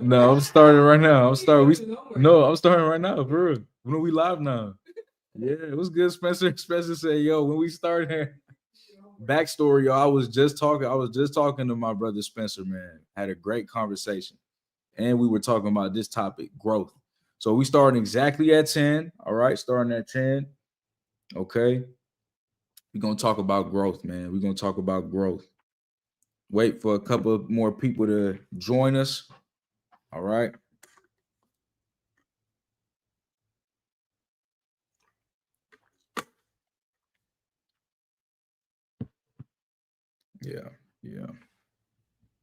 No, I'm starting right now. I'm starting. I'm starting right now, bro. When we live now. Yeah, it was good. Spencer said, "Yo, when we started." Backstory, yo, I was just talking to my brother Spencer, man. Had a great conversation, and we were talking about this topic, growth. So we starting exactly at 10. All right, starting at 10. Okay, we're gonna talk about growth, man. We're gonna talk about growth. Wait for a couple of more people to join us. All right. Yeah, yeah.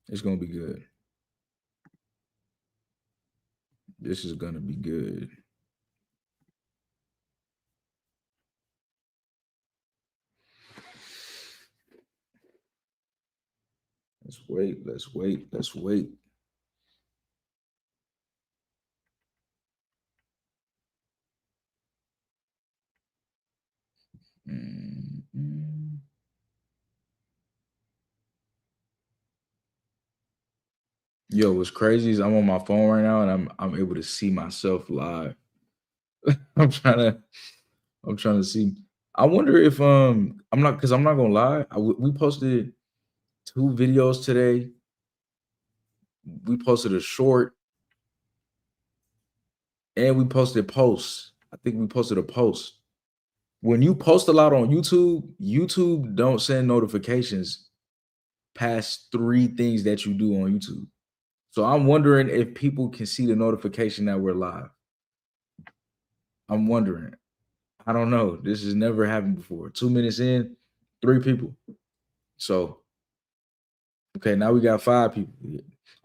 It's gonna be good. This is gonna be good. Let's wait. Let's wait. Let's wait. Mm-mm. Yo, what's crazy is I'm on my phone right now and I'm able to see myself live. I'm trying to I'm trying to see. I wonder if I'm not because I'm not gonna lie. We posted 2 videos today. We posted a short and we posted posts. I think we posted a post. When you post a lot on YouTube, YouTube don't send notifications past 3 things that you do on YouTube. So I'm wondering if people can see the notification that we're live. I'm wondering. I don't know. This has never happened before. 2 minutes in, 3 people. So okay, now we got 5 people.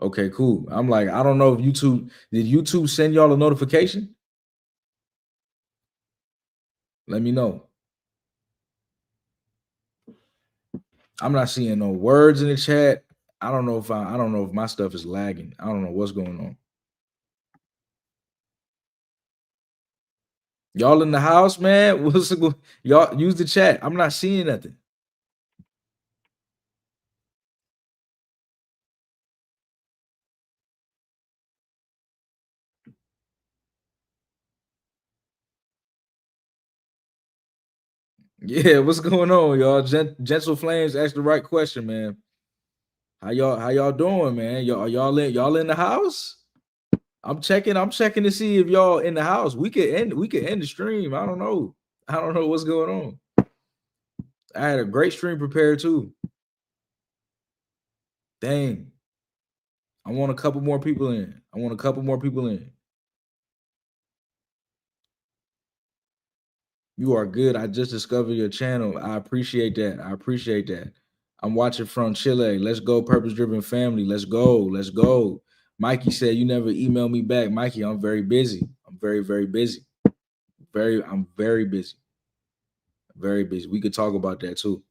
Okay, cool. I'm like, I don't know if did YouTube send y'all a notification? Let me know. I'm not seeing no words in the chat. I don't know if my stuff is lagging. I don't know what's going on. Y'all in the house, man? Y'all use the chat. I'm not seeing nothing. Yeah, what's going on, y'all? Gentle Flames asked the right question, man. How y'all doing, man? Y'all in the house? I'm checking to see if y'all in the house. We could end the stream. I don't know. I don't know what's going on. I had a great stream prepared too. Dang. I want a couple more people in. You are good. I just discovered your channel. I appreciate that. I'm watching from Chile. Let's go, Purpose Driven Family. Let's go. Mikey said you never emailed me back. Mikey, I'm very busy. I'm very, very busy. I'm very busy. Very busy. We could talk about that too.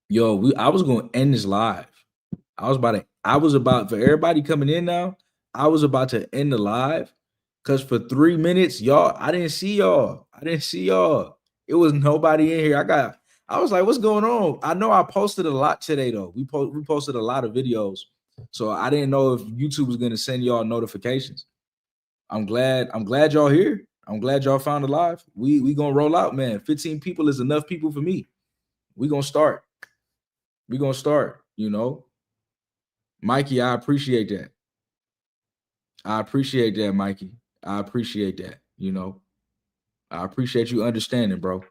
Yo, I was gonna end this live. I was about for everybody coming in now. I was about to end the live because for 3 minutes, y'all, I didn't see y'all. It was nobody in here. I was like, what's going on? I know I posted a lot today though. We posted a lot of videos. So I didn't know if YouTube was gonna send y'all notifications. I'm glad y'all here. I'm glad y'all found it live. We gonna roll out, man. 15 people is enough people for me. We gonna start. You know. Mikey, I appreciate that. Mikey. I appreciate that. You know, I appreciate you understanding, bro.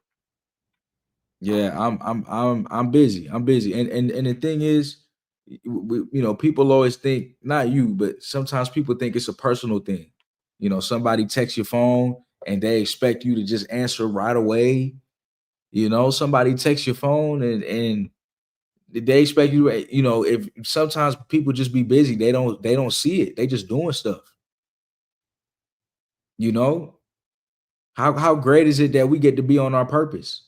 Yeah, I'm busy. And the thing is, people always think not you, but sometimes people think it's a personal thing. Somebody texts your phone and they expect you to just answer right away. Somebody texts your phone and they expect you. If sometimes people just be busy, they don't see it. They just doing stuff. You know, how great is it that we get to be on our purpose?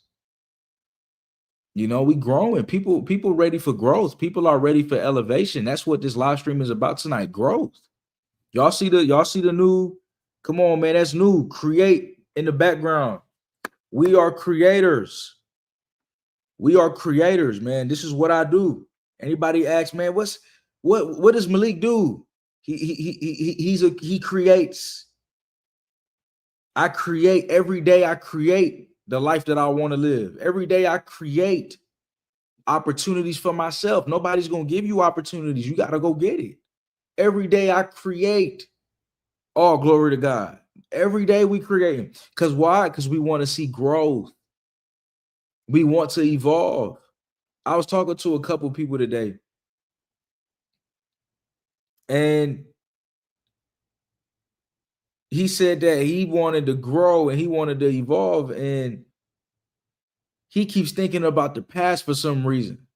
We growing. People ready for growth. People are ready for elevation. That's what this live stream is about tonight. Growth. Y'all see the new, come on, man. That's new. Create in the background. We are creators. Man. This is what I do. Anybody asks, man, what does Malik do? He creates. I create every day. I create the life that I want to live. Every day I create opportunities for myself. Nobody's going to give you opportunities. You got to go get it. Every day I create. All glory to God. Every day we create. Because why? Because we want to see growth. We want to evolve. I was talking to a couple people today, and he said that he wanted to grow and he wanted to evolve, and he keeps thinking about the past for some reason.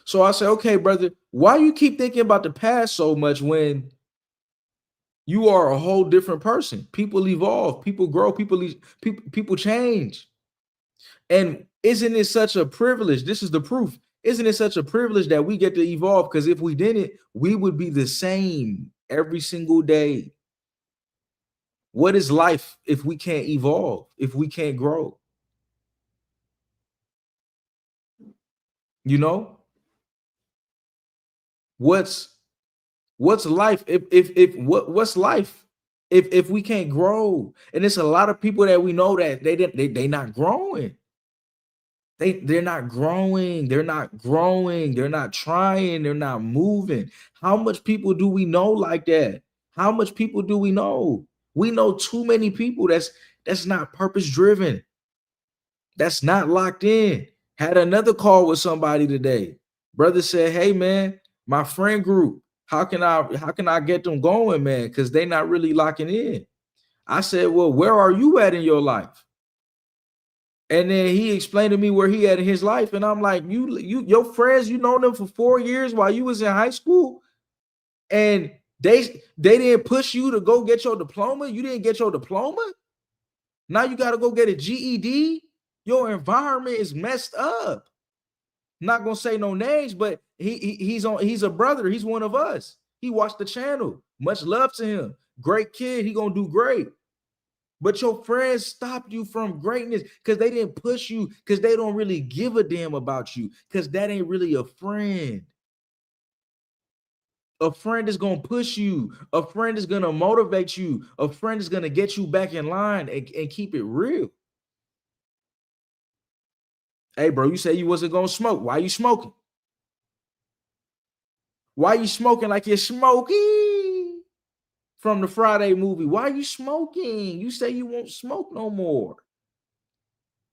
So I said, okay, brother, why you keep thinking about the past so much when you are a whole different person? People evolve, people grow, people change. And isn't it such a privilege? This is the proof. Isn't it such a privilege that we get to evolve? Because if we didn't, we would be the same every single day. What is life if we can't evolve, if we can't grow? You know, what's life what's life if we can't grow? And it's a lot of people that we know that they not growing. They're not growing, they're not growing, they're not trying, they're not moving. How much people do we know like that? How much people do we know? We know too many people that's not purpose driven, that's not locked in. Had another call with somebody today. Brother said, hey man, my friend group, how can I get them going, man? Because they're not really locking in. I said, well, where are you at in your life? And then he explained to me where he at in his life. And I'm like, your friends, you know them for 4 years while you was in high school, and they didn't push you to go get your diploma. You didn't get your diploma. Now you got to go get a GED. Your environment is messed up. Not gonna say no names, but he's a brother. He's one of us. He watched the channel. Much love to him. Great kid. He gonna do great. But your friends stopped you from greatness because they didn't push you, because they don't really give a damn about you, because that ain't really a friend. A friend is going to push you. A friend is going to motivate you. A friend is going to get you back in line and keep it real. Hey, bro, you said you wasn't going to smoke. Why you smoking? Why you smoking like you're smoking? From the Friday movie. Why are you smoking? You say you won't smoke no more.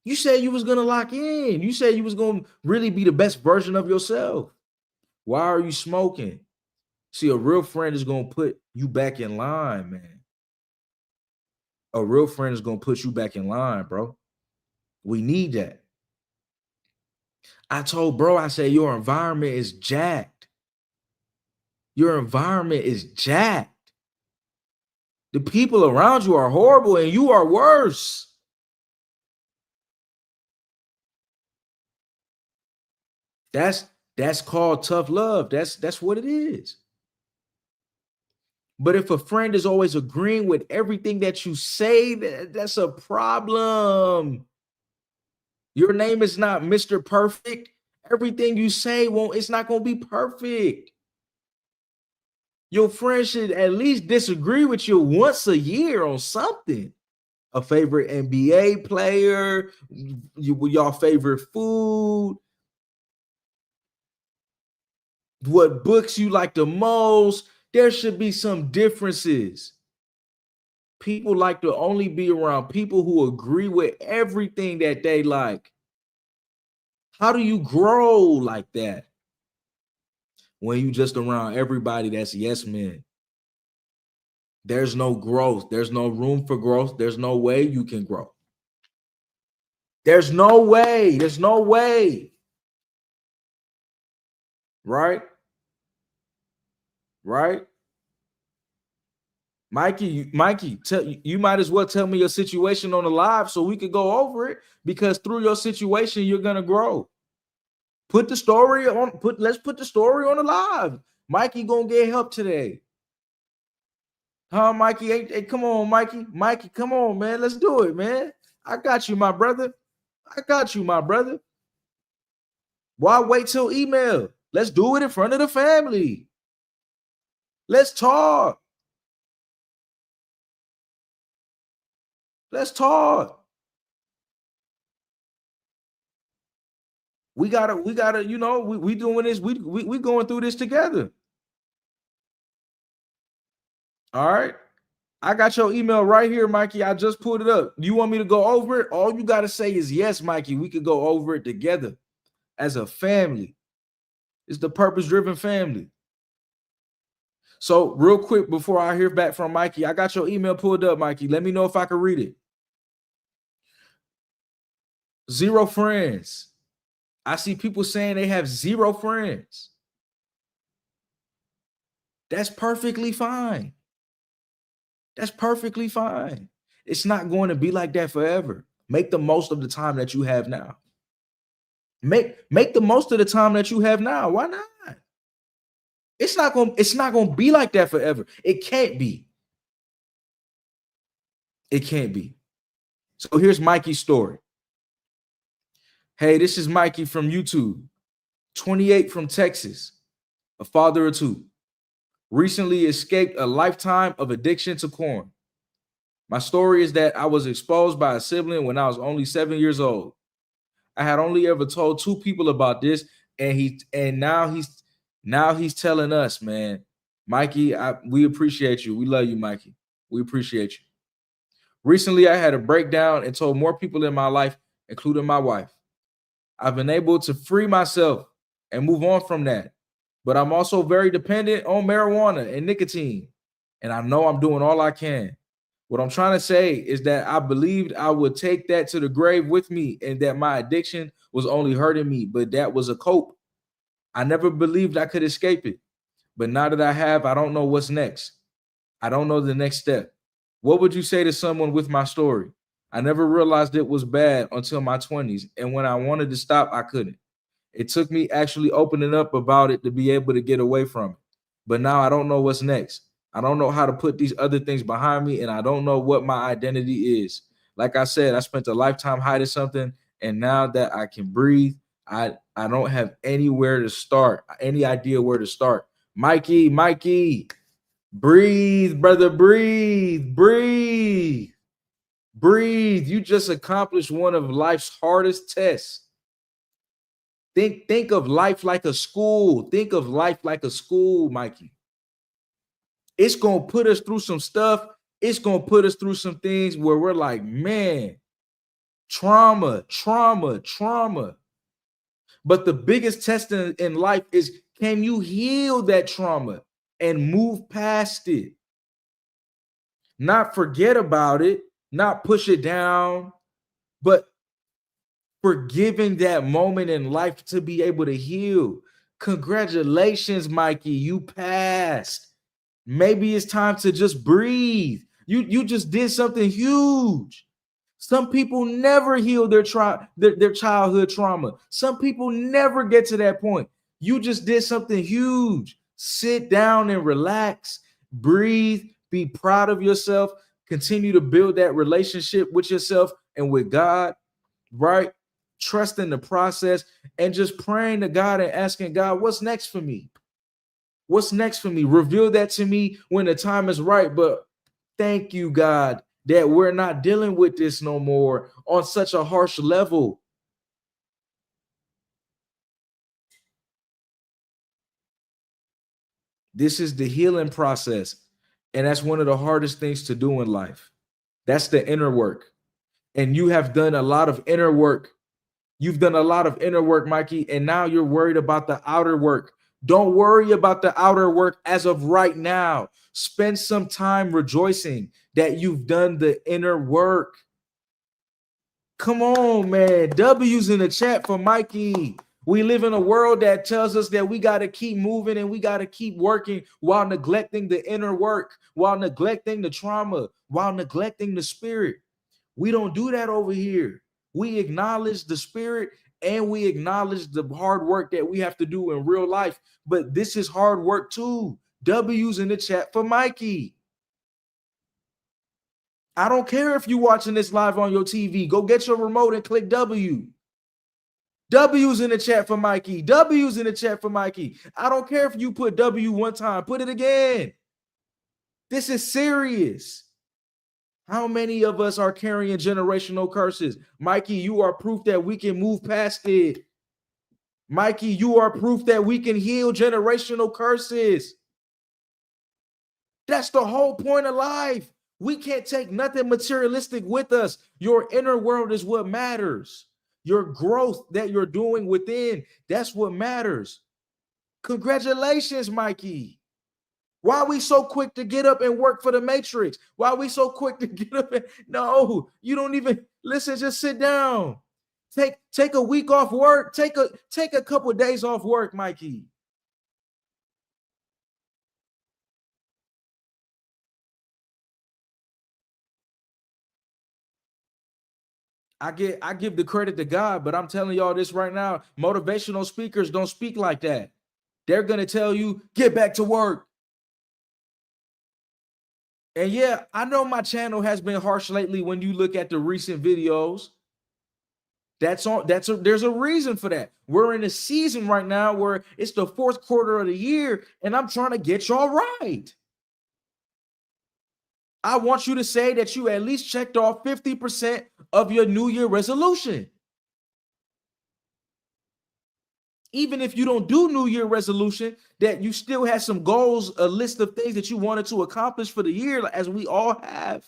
You said you was going to lock in. You said you was going to really be the best version of yourself. Why are you smoking? See, a real friend is going to put you back in line, man. A real friend is going to put you back in line, bro. We need that. I told bro, I said, your environment is jacked. Your environment is jacked. The people around you are horrible and you are worse. That's called tough love. That's what it is. But if a friend is always agreeing with everything that you say, that's a problem. Your name is not Mr. Perfect. Everything you say it's not going to be perfect. Your friend should at least disagree with you once a year on something. A favorite NBA player, your favorite food, what books you like the most. There should be some differences. People like to only be around people who agree with everything that they like. How do you grow like that when you just around everybody that's yes men? There's no growth. There's no room for growth. There's no way you can grow. There's no way. There's no way. Right? Right? Mikey, you might as well tell me your situation on the live so we could go over it, because through your situation, you're gonna grow. Let's put the story on the live. Mikey gonna get help today. Huh, Mikey? Hey, come on, Mikey. Mikey, come on, man. Let's do it, man. I got you, my brother. I got you, my brother. Why wait till email? Let's do it in front of the family. Let's talk. Let's talk. We gotta, you know, we doing this, we going through this together. All right. I got your email right here, Mikey. I just pulled it up. You want me to go over it? All you got to say is yes, Mikey. We could go over it together as a family. It's the purpose-driven family. So real quick, before I hear back from Mikey, I got your email pulled up, Mikey. Let me know if I can read it. 0 friends. I see people saying they have 0 friends. That's perfectly fine. That's perfectly fine. It's not going to be like that forever. Make the most of the time that you have now. Make the most of the time that you have now. Why not? It's not gonna be like that forever. It can't be. It can't be. So here's Mikey's story. Hey, this is Mikey from YouTube. 28 from Texas, a father of 2. Recently escaped a lifetime of addiction to corn. My story is that I was exposed by a sibling when I was only 7 years old. I had only ever told 2 people about this, and now he's telling us, man. Mikey, we appreciate you. We love you, Mikey. We appreciate you. Recently, I had a breakdown and told more people in my life, including my wife. I've been able to free myself and move on from that. But I'm also very dependent on marijuana and nicotine. And I know I'm doing all I can. What I'm trying to say is that I believed I would take that to the grave with me and that my addiction was only hurting me, but that was a cope. I never believed I could escape it. But now that I have, I don't know what's next. I don't know the next step. What would you say to someone with my story? I never realized it was bad until my 20s. And when I wanted to stop, I couldn't. It took me actually opening up about it to be able to get away from it. But now I don't know what's next. I don't know how to put these other things behind me, and I don't know what my identity is. Like I said, I spent a lifetime hiding something, and now that I can breathe, I don't have anywhere to start, any idea where to start. Mikey, breathe, brother, breathe. You just accomplished one of life's hardest tests. Think of life like a school. Think of life like a school, Mikey. It's going to put us through some stuff. It's going to put us through some things where we're like, man, trauma. But the biggest test in life is, can you heal that trauma and move past it? Not forget about it, not push it down, but forgiving that moment in life to be able to heal. Congratulations, Mikey, you passed. Maybe it's time to just breathe. You just did something huge. Some people never heal their childhood trauma. Some people never get to that point. You just did something huge. Sit down and relax, breathe, be proud of yourself, continue to build that relationship with yourself and with God, right? Trusting the process and just praying to God and asking God, what's next for me? What's next for me? Reveal that to me when the time is right. But thank you, God, that we're not dealing with this no more on such a harsh level. This is the healing process. And that's one of the hardest things to do in life. That's the inner work. And you have done a lot of inner work. You've done a lot of inner work, Mikey, and now you're worried about the outer work. Don't worry about the outer work as of right now. Spend some time rejoicing that you've done the inner work. Come on, man. W's in the chat for Mikey. We live in a world that tells us that we got to keep moving and we got to keep working while neglecting the inner work, while neglecting the trauma, while neglecting the spirit. We don't do that over here. We acknowledge the spirit and we acknowledge the hard work that we have to do in real life. But this is hard work too. W's in the chat for Mikey. I don't care if you're watching this live on your TV. Go get your remote and click W. W's in the chat for Mikey. W's in the chat for Mikey. I don't care if you put W one time. Put it again. This is serious. How many of us are carrying generational curses? Mikey, you are proof that we can move past it. Mikey, you are proof that we can heal generational curses. That's the whole point of life. We can't take nothing materialistic with us. Your inner world is what matters. Your growth that you're doing within, that's what matters. Congratulations, Mikey. Why are we so quick to get up and work for the Matrix? Why are we so quick to get up and no, you don't even listen, just sit down. Take a week off work. Take a couple of days off work, Mikey. I give the credit to God, but I'm telling y'all this right now. Motivational speakers don't speak like that. They're gonna tell you, get back to work. And yeah, I know my channel has been harsh lately when you look at the recent videos. There's a reason for that. We're in a season right now where it's the fourth quarter of the year, and I'm trying to get y'all right. I want you to say that you at least checked off 50% of your New Year resolution. Even if you don't do New Year resolution, that you still had some goals, a list of things that you wanted to accomplish for the year, as we all have.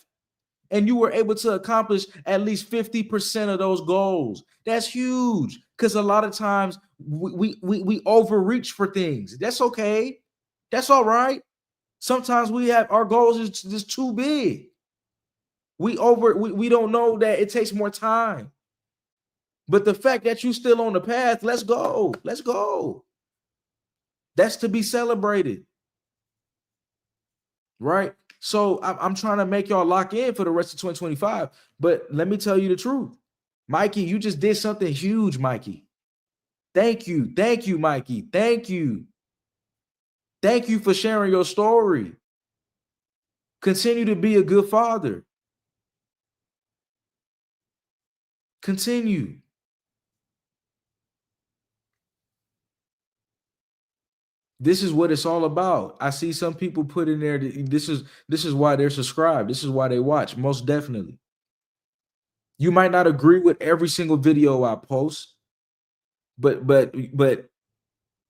And you were able to accomplish at least 50% of those goals. That's huge, because a lot of times we overreach for things. That's okay. That's all right. Sometimes we have our goals is just too big. We don't know that it takes more time. But the fact that you still on the path, let's go. Let's go. That's to be celebrated. Right? So I'm trying to make y'all lock in for the rest of 2025. But let me tell you the truth. Mikey, you just did something huge, Mikey. Thank you. Thank you, Mikey. Thank you. Thank you for sharing your story. Continue to be a good father. Continue. This is what it's all about. I see some people put in there that this is why they're subscribed. This is why they watch. Most definitely. You might not agree with every single video I post, but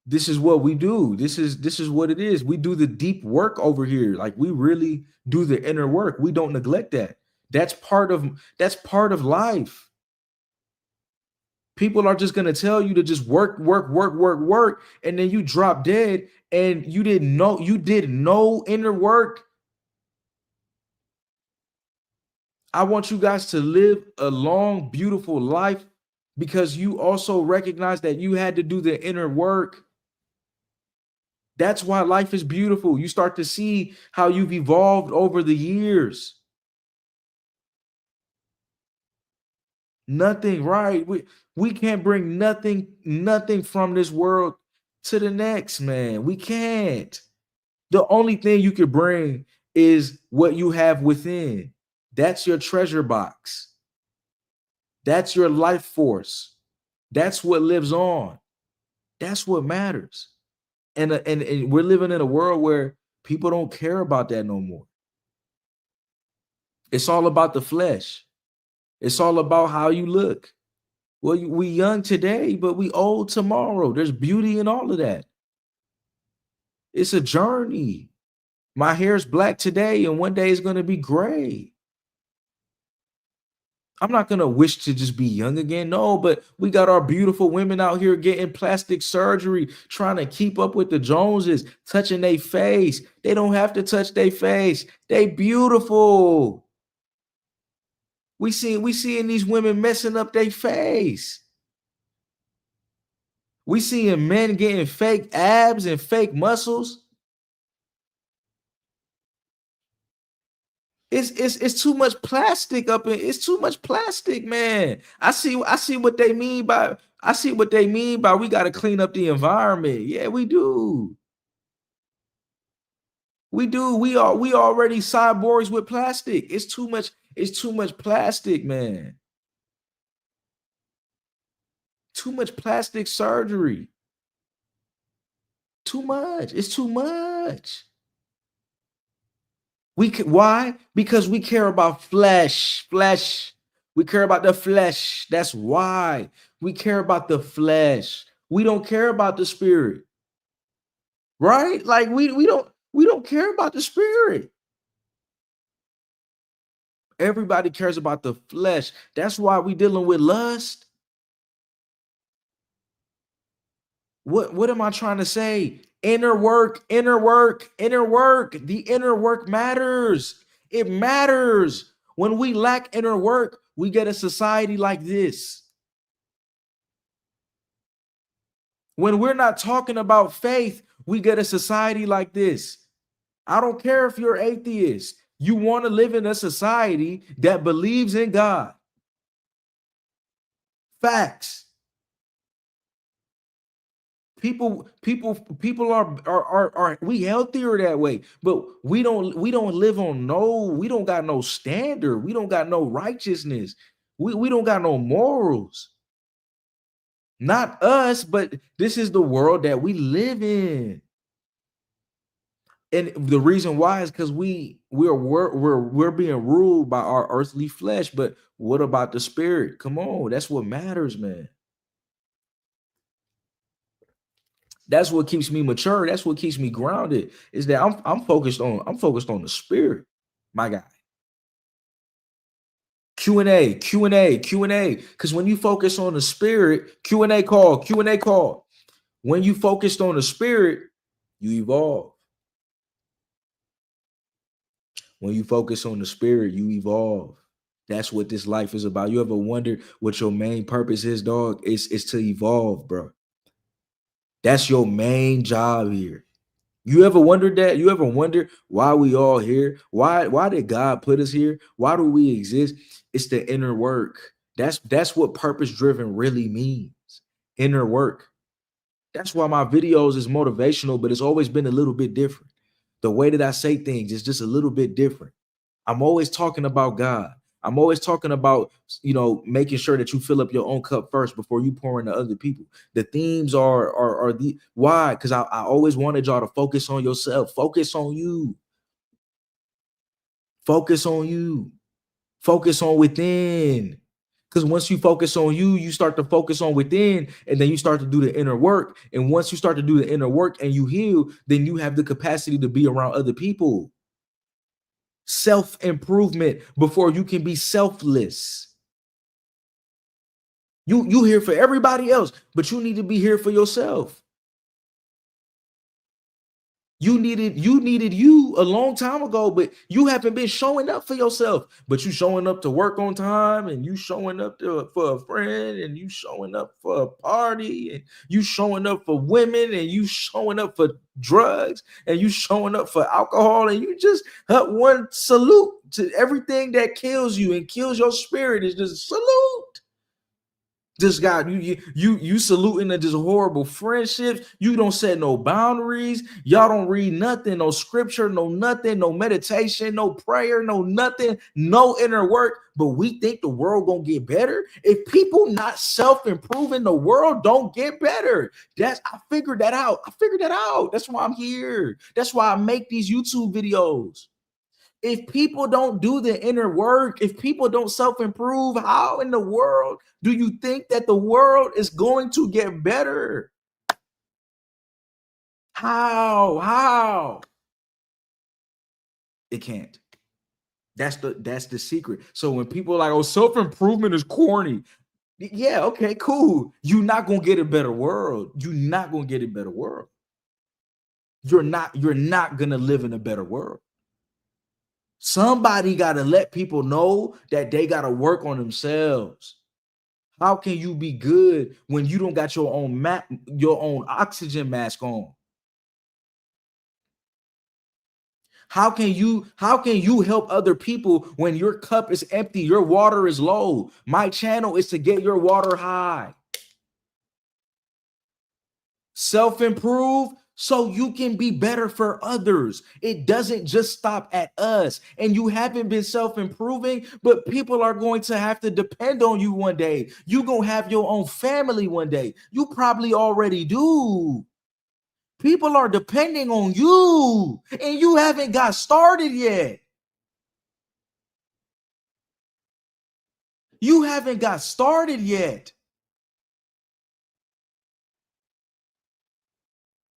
this is what we do. This is what it is. We do the deep work over here. Like, we really do the inner work. We don't neglect that. That's part of life. People are just going to tell you to just work, and then you drop dead and you did no inner work. I want you guys to live a long, beautiful life, because you also recognize that you had to do the inner work. That's why life is beautiful. You start to see how you've evolved over the years. Nothing, right? We can't bring nothing from this world to the next, man. We can't. The only thing you could bring is what you have within. That's your treasure box. That's your life force. That's what lives on. That's what matters. And we're living in a world where people don't care about that no more. It's all about the flesh. It's all about how you look. Well, we young today, but we old tomorrow. There's beauty in all of that. It's a journey. My hair's black today, and one day it's going to be gray. I'm not going to wish to just be young again. No, but we got our beautiful women out here getting plastic surgery, trying to keep up with the Joneses, touching their face. They don't have to touch their face. They beautiful. We seeing these women messing up their face. We seeing men getting fake abs and fake muscles. It's too much plastic up in it's too much plastic, man. I see what they mean by we got to clean up the environment. Yeah, we do. We do. We already cyborgs with plastic. It's too much plastic, man. Too much plastic surgery. Too much. It's too much. Why? Because we care about flesh. We care about the flesh. That's why we care about the flesh. We don't care about the spirit, right? Like we don't care about the spirit. Everybody cares about the flesh. That's why we dealing with lust. What am I trying to say? Inner work, inner work, inner work. The inner work matters. It matters. When we lack inner work, we get a society like this. When we're not talking about faith, we get a society like this. I don't care if you're atheist. You want to live in a society that believes in God. Facts. People are we healthier that way, but we don't live on we don't got no standard, we don't got no righteousness, we don't got no morals. Not us, but this is the world that we live in. And the reason why is because we're being ruled by our earthly flesh. But what about the spirit? Come on, that's what matters, man. That's what keeps me mature. That's what keeps me grounded. Is that I'm focused on the spirit, my guy. Q&A, Q&A, Q&A. Because when you focus on the spirit, Q&A call, Q&A call. When you focused on the spirit, you evolve. When you focus on the spirit, you evolve. That's what this life is about. You ever wonder what your main purpose is, dog? It's to evolve, bro. That's your main job here. You ever wondered that? You ever wonder why we all here? Why did God put us here? Why do we exist? It's the inner work. That's what purpose driven really means. Inner work. That's why my videos is motivational, but it's always been a little bit different. The way that I say things is just a little bit different. I'm always talking about God. I'm always talking about, making sure that you fill up your own cup first before you pour into other people. The themes are the why? Because I always wanted y'all to focus on yourself, focus on you, focus on you, focus on within. Because once you focus on you, you start to focus on within, and then you start to do the inner work. And once you start to do the inner work and you heal, then you have the capacity to be around other people. Self-improvement before you can be selfless. You here for everybody else, but you need to be here for yourself. You needed you a long time ago, but you haven't been showing up for yourself. But you showing up to work on time, and you showing up for a friend, and you showing up for a party, and you showing up for women, and you showing up for drugs, and you showing up for alcohol, and you just one salute to everything that kills you and kills your spirit is just salute. This guy, you saluting at just horrible friendships. You don't set no boundaries. Y'all don't read nothing, no scripture, no nothing, no meditation, no prayer, no nothing, no inner work. But we think the world gonna get better. If people not self-improving, the world don't get better. I figured that out. That's why I'm here. That's why I make these YouTube videos. If people don't do the inner work, if people don't self-improve, how in the world do you think that the world is going to get better? How? It can't. That's the secret. So when people are like, oh, self-improvement is corny. Yeah, okay, cool. You're not gonna get a better world. You're not gonna get a better world. You're not gonna live in a better world. Somebody got to let people know that they got to work on themselves. How can you be good when you don't got your own oxygen mask on? How can you help other people when your cup is empty, your water is low? My channel is to get your water high. Self-improve so you can be better for others. It doesn't just stop at us. And you haven't been self-improving, but people are going to have to depend on you one day. You're going to have your own family one day. You probably already do. People are depending on you, and you haven't got started yet. You haven't got started yet.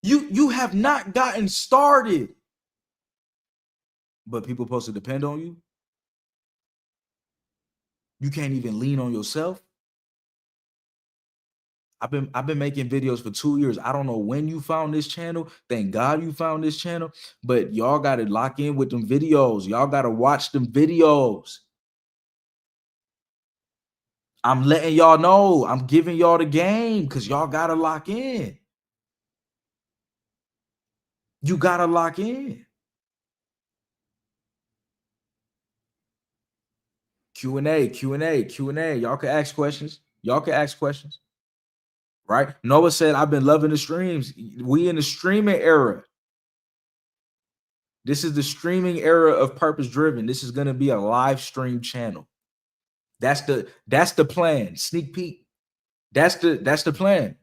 You have not gotten started. But people supposed to depend on you. You can't even lean on yourself. I've been making videos for 2 years. I don't know when you found this channel. Thank God you found this channel. But y'all got to lock in with them videos. Y'all got to watch them videos. I'm letting y'all know. I'm giving y'all the game because y'all got to lock in. You got to lock in. Q&A, Q&A, Q&A. Y'all can ask questions. Y'all can ask questions. Right? Noah said, I've been loving the streams. We in the streaming era. This is the streaming era of Purpose Driven. This is going to be a live stream channel. That's the plan. Sneak peek. That's the plan.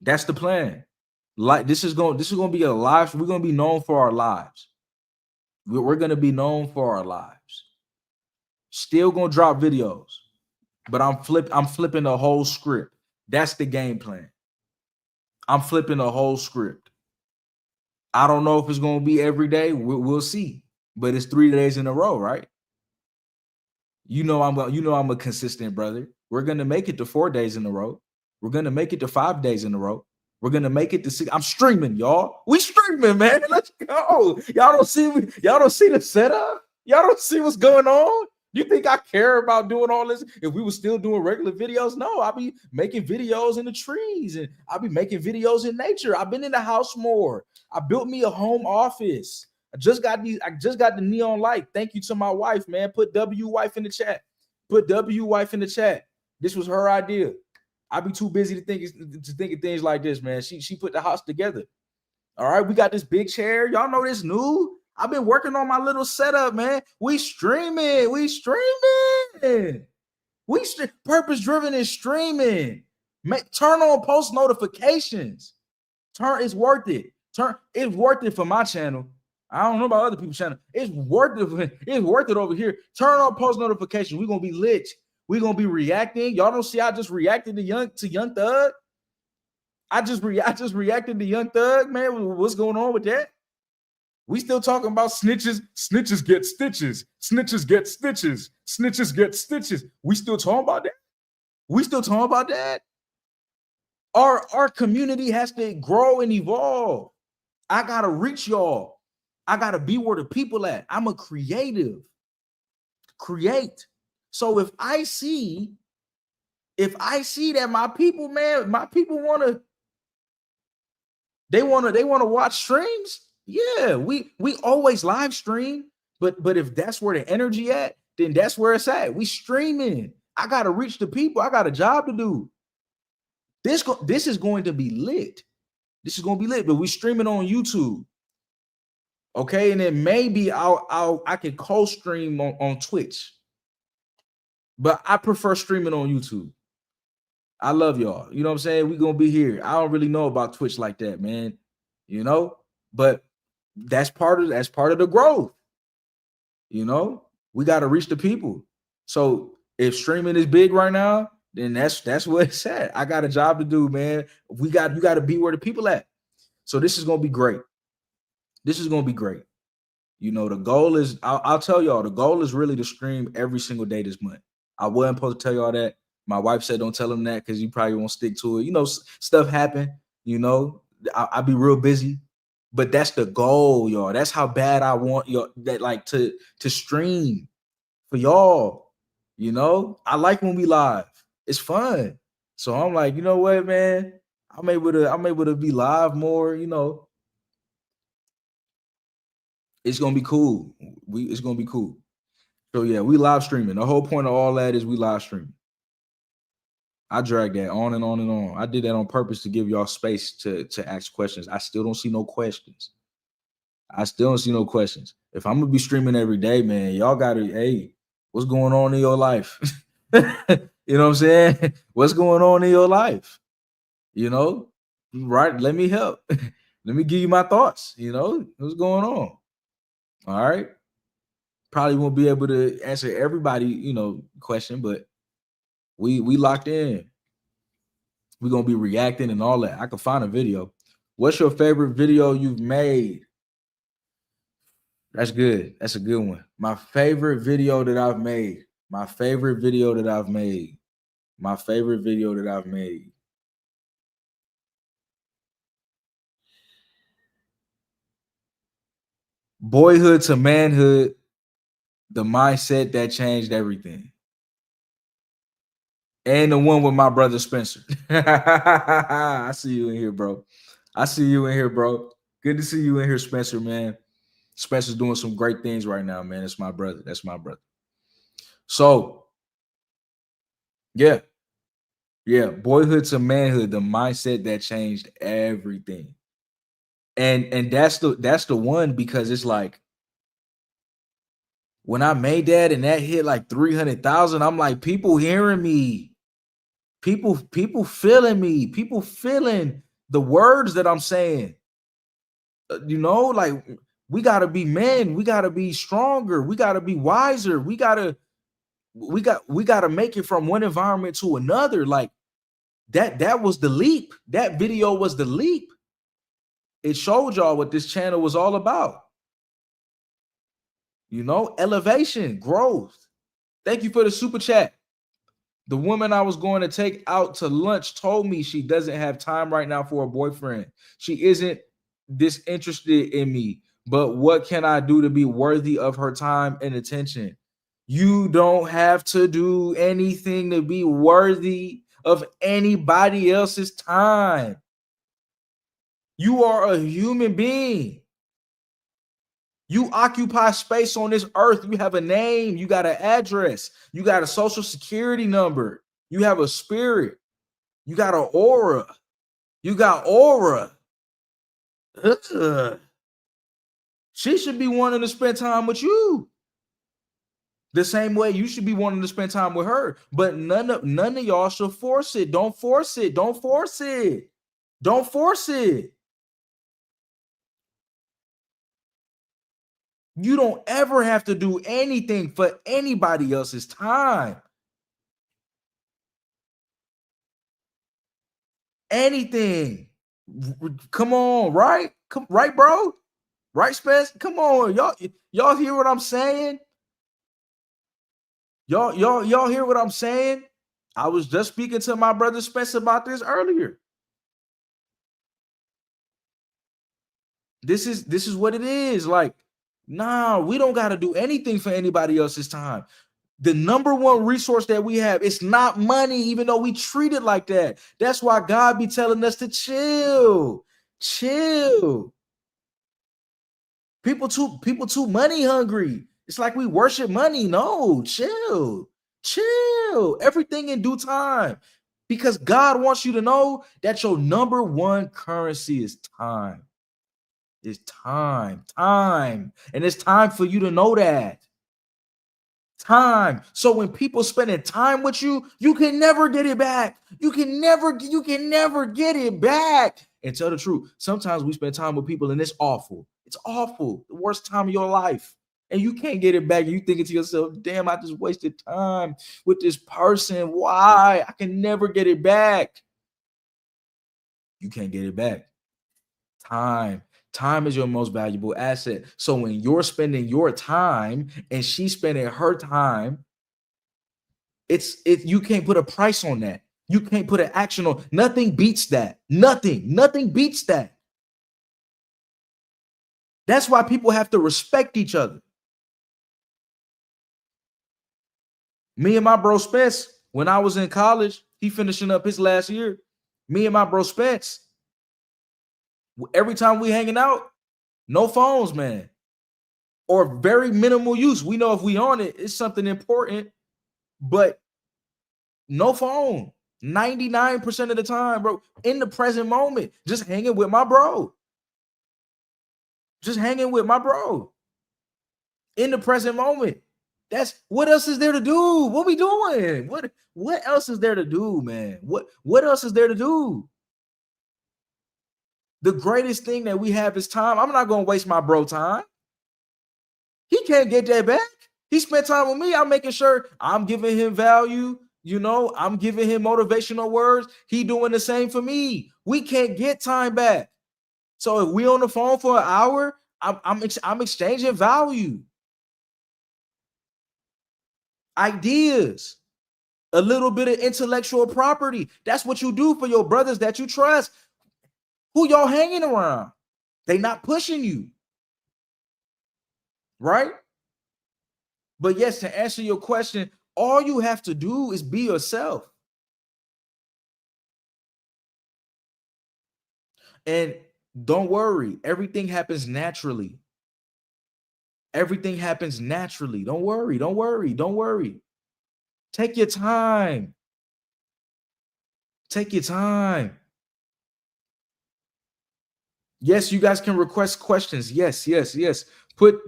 That's the plan. Like this is going to be a live. We're going to be known for our lives. We're going to be known for our lives. Still going to drop videos, but I'm flipping the whole script. That's the game plan. I'm flipping the whole script. I don't know if it's going to be every day. We'll see. But it's 3 days in a row, right? You know I'm a consistent brother. We're going to make it to 4 days in a row. We're going to make it to 5 days in a row. We're going to make it to 6. I'm streaming, y'all. We streaming, man. Let's go. Y'all don't see the setup? Y'all don't see what's going on? You think I care about doing all this if we were still doing regular videos? No, I'll be making videos in the trees and I'll be making videos in nature. I've been in the house more. I built me a home office. I just got the neon light. Thank you to my wife, man. Put W wife in the chat. Put W wife in the chat. This was her idea. I'd be too busy to think of things like this, man. She put the house together. All right, we got this big chair. Y'all know this new. I've been working on my little setup, man. We streaming. Purpose Driven is streaming. Turn on post notifications. It's worth it. It's worth it for my channel. I don't know about other people's channel. It's worth it. It's worth it over here. Turn on post notifications. We're gonna be lit. We're gonna be reacting. Y'all don't see I just reacted to Young Thug. I just reacted to Young Thug, man. What's going on with that? We still talking about snitches. Snitches get stitches. Snitches get stitches. Snitches get stitches. We still talking about that? Our community has to grow and evolve. I gotta reach y'all. I gotta be where the people at. I'm a creative. Create. So if I see that my people, man, my people wanna watch streams. Yeah, we always live stream, but if that's where the energy at, then that's where it's at. We streaming. I gotta reach the people. I got a job to do. This is going to be lit. This is going to be lit, but we streaming on YouTube. Okay, and then maybe I can co-stream on Twitch, but I prefer streaming on YouTube. I love y'all. You know what I'm saying? We're gonna be here. I don't really know about Twitch like that, man. You know, but that's part of the growth. You know, we got to reach the people. So if streaming is big right now, then that's what it's at. I got a job to do, man. You got to be where the people at. So this is gonna be great. This is gonna be great. You know, the goal is, I'll tell y'all, the goal is really to stream every single day this month. I wasn't supposed to tell y'all that. My wife said don't tell him that because you probably won't stick to it. You know, stuff happen. You know, I'll be real busy. But that's the goal, y'all. That's how bad I want y'all to stream for y'all. You know, I like when we live. It's fun. So I'm like, you know what, man? I'm able to be live more. You know, it's gonna be cool. It's gonna be cool. So yeah, we live streaming. The whole point of all that is we live streaming. I drag that on and on and on. I did that on purpose to give y'all space to ask questions. I still don't see no questions. If I'm gonna be streaming every day, man, y'all gotta, hey, what's going on in your life? You know what I'm saying? What's going on in your life? You know, right? Let me help. Let me give you my thoughts. You know, what's going on? All right. Probably won't be able to answer everybody, question, but we locked in. We're gonna be reacting and all that. I can find a video. What's your favorite video you've made? That's good. That's a good one. My favorite video that I've made. My favorite video that I've made. My favorite video that I've made. Boyhood to manhood, the mindset that changed everything. And the one with my brother Spencer. I see you in here, bro. I see you in here, bro. Good to see you in here, Spencer, man. Spencer's doing some great things right now, man. That's my brother. That's my brother. So, yeah. Yeah. Boyhood to manhood, the mindset that changed everything. And that's the one, because it's like, when I made that and that hit like 300,000, I'm like, people hearing me. People feeling me. People feeling the words that I'm saying. Like, we got to be men. We got to be stronger. We got to be wiser. We got to make it from one environment to another. Like, that was the leap. That video was the leap. It showed y'all what this channel was all about. Elevation, growth. Thank you for the super chat. The woman I was going to take out to lunch told me she doesn't have time right now for a boyfriend. She isn't disinterested in me, but what can I do to be worthy of her time and attention? You don't have to do anything to be worthy of anybody else's time. You are a human being. You occupy space on this earth. You have a name. You got an address. You got a social security number. You have a spirit. You got an aura. You got aura. She should be wanting to spend time with you. The same way you should be wanting to spend time with her. But none of y'all should force it. Don't force it. Don't force it. Don't force it. You don't ever have to do anything for anybody else's time. Anything. Come on, right? Right, bro? Right, Spence? Come on. Y'all hear what I'm saying? Y'all hear what I'm saying? I was just speaking to my brother Spence about this earlier. This is what it is. Like, nah, we don't got to do anything for anybody else's time. The number one resource that we have, it's not money, even though we treat it like that. That's why God be telling us to chill. Chill. People too money hungry. It's like we worship money. No, chill. Chill. Everything in due time. Because God wants you to know that your number one currency is time. It's time. Time. And it's time for you to know that. Time. So when people spending time with you, you can never get it back. You can never get it back. And tell the truth, sometimes we spend time with people and it's awful. It's awful. The worst time of your life. And you can't get it back. And you thinking to yourself, damn, I just wasted time with this person. Why? I can never get it back. You can't get it back. Time. Time is your most valuable asset. So when you're spending your time and she's spending her time, you can't put a price on that. You can't put an action on. Nothing beats that. Nothing beats that. That's why people have to respect each other. Me and my bro Spence, when I was in college, he finishing up his last year. Me and my bro Spence, every time we hanging out, no phones, man, or very minimal use. We know if we on it, it's something important, but no phone. 99% of the time, bro, in the present moment, just hanging with my bro. Just hanging with my bro. In the present moment. That's what else is there to do? What we doing? What else is there to do, man? What else is there to do? The greatest thing that we have is time. I'm not gonna waste my bro time. He can't get that back. He spent time with me. I'm making sure I'm giving him value. You know, I'm giving him motivational words. He doing the same for me. We can't get time back. So if we on the phone for an hour, I'm exchanging value, ideas, a little bit of intellectual property. That's what you do for your brothers that you trust. Who y'all hanging around? They not pushing you, right? But yes, to answer your question, all you have to do is be yourself. And don't worry, everything happens naturally. Everything happens naturally. Don't worry, don't worry, don't worry. Take your time. Take your time. Yes, you guys can request questions. Yes, yes, yes. Put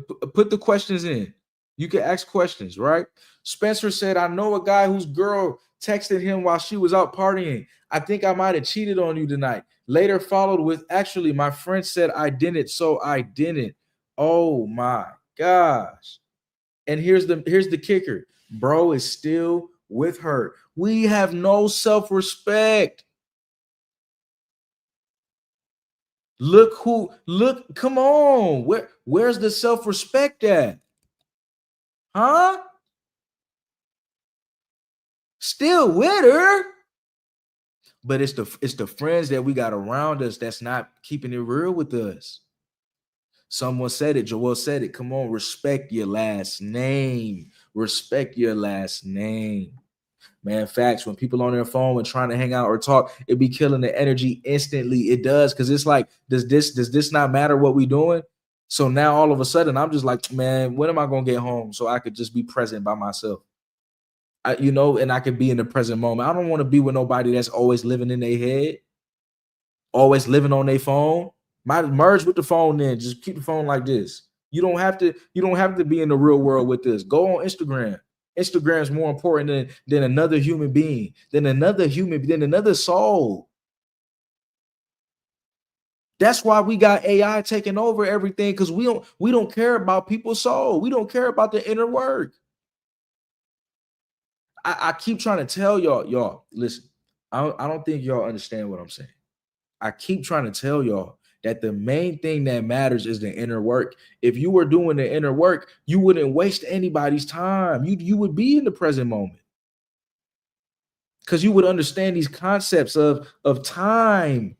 the questions in. You can ask questions, right? Spencer said, I know a guy whose girl texted him while she was out partying. I think I might have cheated on you tonight. Later followed with, actually, my friend said I didn't, so I didn't. Oh my gosh. And here's the kicker. Bro is still with her. We have no self-respect. Look, come on. Where's the self-respect at? Huh? Still with her. But it's the friends that we got around us that's not keeping it real with us. Someone said it, Joel said it. Come on, respect your last name. Respect your last name. Man, facts. When people on their phone and trying to hang out or talk, it be killing the energy instantly. It does, because it's like, does this not matter what we doing? So now all of a sudden, I'm just like, man, when am I gonna get home so I could just be present by myself? And I could be in the present moment. I don't want to be with nobody that's always living in their head, always living on their phone. Might merge with the phone, then just keep the phone like this. You don't have to be in the real world with this. Go on Instagram. Instagram is more important than another human being, than another soul. That's why we got AI taking over everything, because we don't care about people's soul. We don't care about the inner work. I keep trying to tell y'all, listen, I don't think y'all understand what I'm saying. I keep trying to tell y'all that the main thing that matters is the inner work. If you were doing the inner work, you wouldn't waste anybody's time. You would be in the present moment, because you would understand these concepts of time.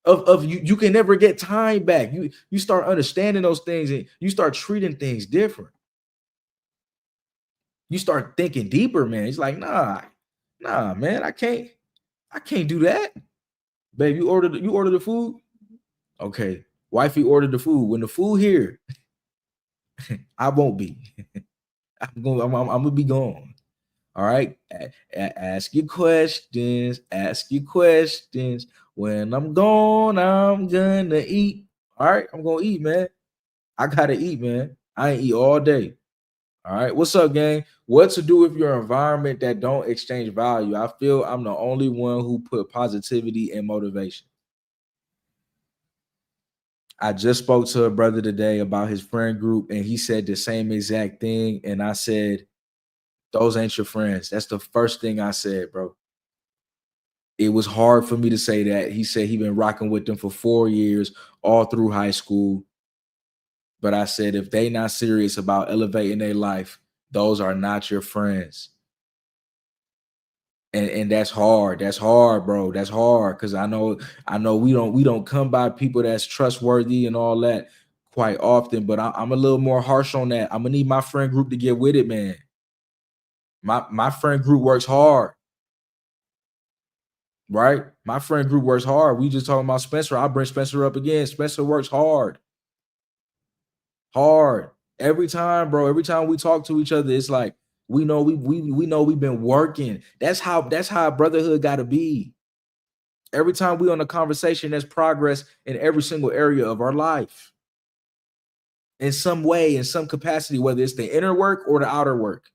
Of you can never get time back. You start understanding those things, and you start treating things different. You start thinking deeper, man. It's like, nah, man, I can't do that. Babe, you order the food? Okay. Wifey ordered the food. When the food here, I won't be. I'm gonna be gone. All right. Ask your questions. Ask your questions. When I'm gone, I'm gonna eat. All right, I'm gonna eat, man. I gotta eat, man. I ain't eat all day. All right. What's up, gang? What to do with your environment that don't exchange value? I feel I'm the only one who put positivity and motivation. I just spoke to a brother today about his friend group, and he said the same exact thing. And I said, those ain't your friends. That's the first thing I said, bro. It was hard for me to say that. He said he been rocking with them for 4 years, all through high school. But I said, if they not serious about elevating their life, those are not your friends. And that's hard. That's hard, bro. That's hard, because I know we don't come by people that's trustworthy and all that quite often. But I'm a little more harsh on that. I'm gonna need my friend group to get with it, man. My friend group works hard, right? My friend group works hard. We just talking about Spencer. I'll bring Spencer up again. Spencer works hard, hard. Every time, bro. Every time we talk to each other, it's like we know we've been working. That's how brotherhood gotta be. Every time we on a conversation, there's progress in every single area of our life, in some way, in some capacity, whether it's the inner work or the outer work.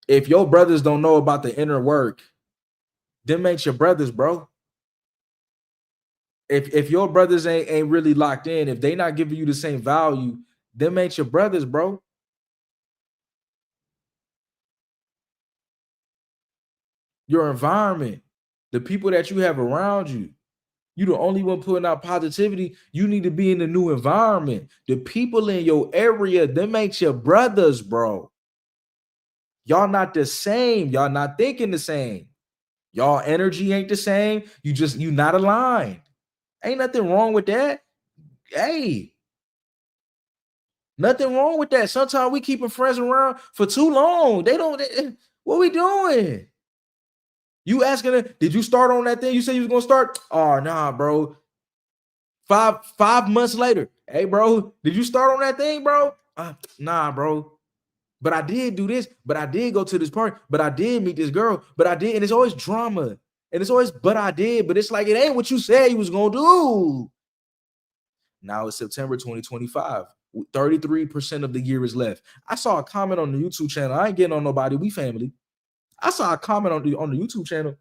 If your brothers don't know about the inner work, them ain't your brothers, bro. If your brothers ain't really locked in, if they not giving you the same value, them ain't your brothers, bro. Your environment, the people that you have around you. You the only one putting out positivity. You need to be in the new environment. The people in your area, them ain't your brothers, bro. Y'all not the same. Y'all not thinking the same. Y'all energy ain't the same. You not aligned. Ain't nothing wrong with that. Hey, nothing wrong with that. Sometimes we keeping friends around for too long. What we doing? You asking her, did you start on that thing? You said you was gonna start? Oh, nah, bro. Five months later. Hey, bro, did you start on that thing, bro? Nah, bro. But I did do this, but I did go to this party, but I did meet this girl, but I did, and it's always drama. And it's always, but I did, but it's like it ain't what you said you was gonna do. Now it's September 2025. 33% of the year is left. I saw a comment on the YouTube channel. I ain't getting on nobody. We family. I saw a comment on the YouTube channel.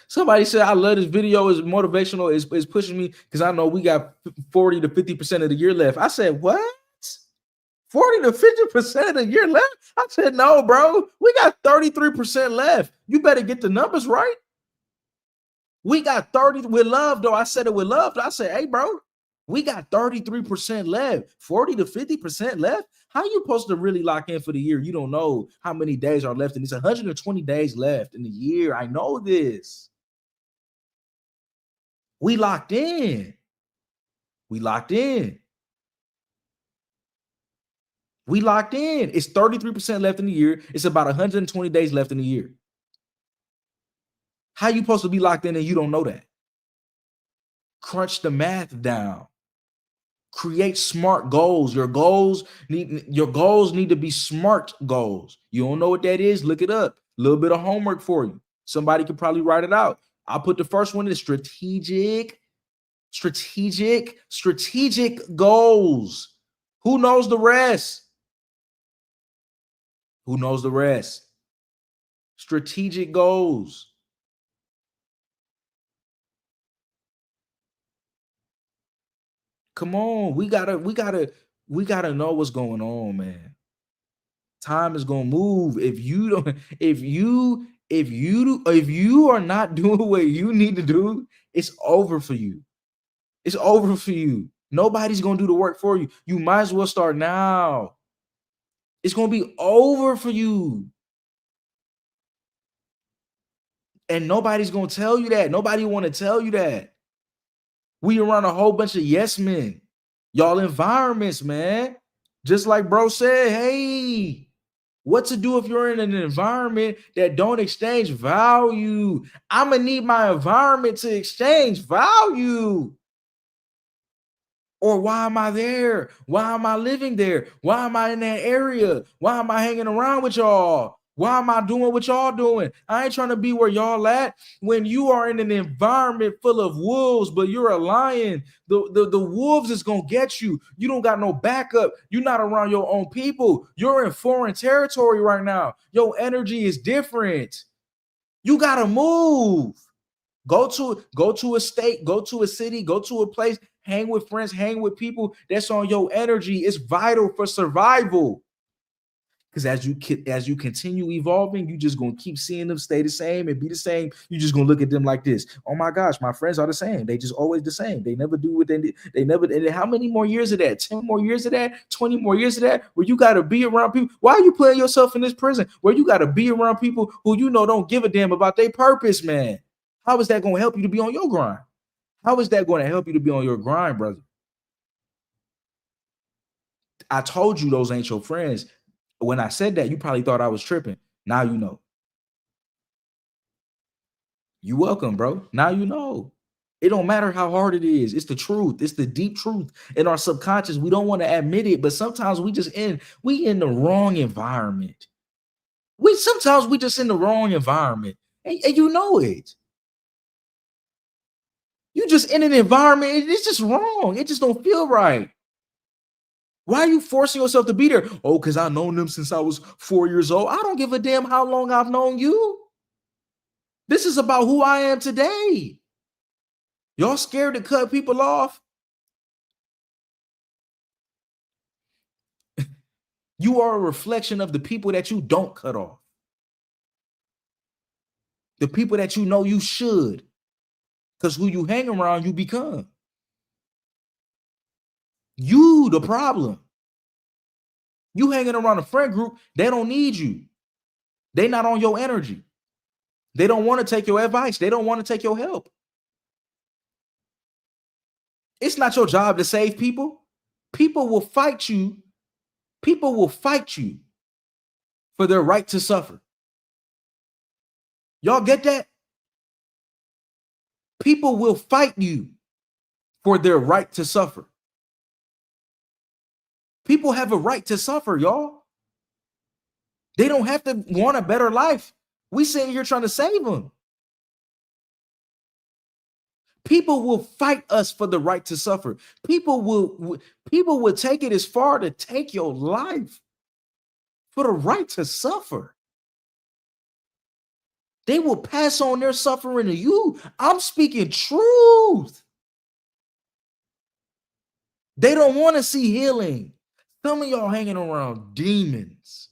Somebody said, I love this video. It's motivational. It's pushing me because I know we got 40 to 50% of the year left. I said, what? 40 to 50% of the year left? I said, no, bro. We got 33% left. You better get the numbers right. We got 30 with love, though. I said it with love. I said, hey, bro, we got 33% left, 40 to 50% left. How you supposed to really lock in for the year? You don't know how many days are left, and it's 120 days left in the year. I know this. We locked in. We locked in. We locked in. It's 33% left in the year. It's about 120 days left in the year. How you supposed to be locked in and you don't know that? Crunch the math down. Create smart goals. Your goals need to be smart goals. You don't know what that is? Look it up. A little bit of homework for you. Somebody could probably write it out. I'll put the first one in strategic goals. Who knows the rest? Who knows the rest? Strategic goals. Come on, we gotta know what's going on, man. Time is gonna move. If you are not doing what you need to do, it's over for you. It's over for you. Nobody's gonna do the work for you. You might as well start now. It's gonna be over for you. And nobody's gonna tell you that. Nobody want to tell you that. We around a whole bunch of yes men. Y'all environments, man. Just like bro said, hey, what to do if you're in an environment that don't exchange value? I'm gonna need my environment to exchange value. Or why am I there? Why am I living there? Why am I in that area? Why am I hanging around with y'all? Why am I doing what y'all doing? I ain't trying to be where y'all at. When you are in an environment full of wolves, but you're a lion, the wolves is gonna get you. You don't got no backup. You're not around your own people. You're in foreign territory right now. Your energy is different. You gotta move. Go to a state, go to a city, go to a place, hang with friends, hang with people that's on your energy. It's vital for survival. Because as you continue evolving, you just gonna keep seeing them stay the same and be the same. You just gonna look at them like this. Oh my gosh, my friends are the same. They just always the same. They never do what they never. And how many more years of that? 10 more years of that? 20 more years of that? Where you gotta be around people. Why are you putting yourself in this prison? Where you gotta be around people who you know don't give a damn about their purpose, man. How is that gonna help you to be on your grind? How is that going to help you to be on your grind, brother? I told you those ain't your friends. When I said that, you probably thought I was tripping. Now you know. You welcome, bro. Now you know. It don't matter how hard it is. It's the truth. It's the deep truth in our subconscious. We don't want to admit it, but sometimes we in the wrong environment. Sometimes we just in the wrong environment, and you know it. You just in an environment, it's just wrong. It just don't feel right. Why are you forcing yourself to be there? Oh, because I've known them since I was 4 years old. I don't give a damn how long I've known you. This is about who I am today. Y'all scared to cut people off? You are a reflection of the people that you don't cut off. The people that you know you should. Because who you hang around, you become. You the problem. You hanging around a friend group, they don't need you. They not on your energy. They don't want to take your advice. They don't want to take your help. It's not your job to save people. People will fight you. People will fight you for their right to suffer. Y'all get that? People will fight you for their right to suffer. People have a right to suffer, y'all. They don't have to want a better life. We sitting here trying to save them. People will fight us for the right to suffer. People will take it as far to take your life for the right to suffer. They will pass on their suffering to you. I'm speaking truth. They don't want to see healing. Some of y'all hanging around demons.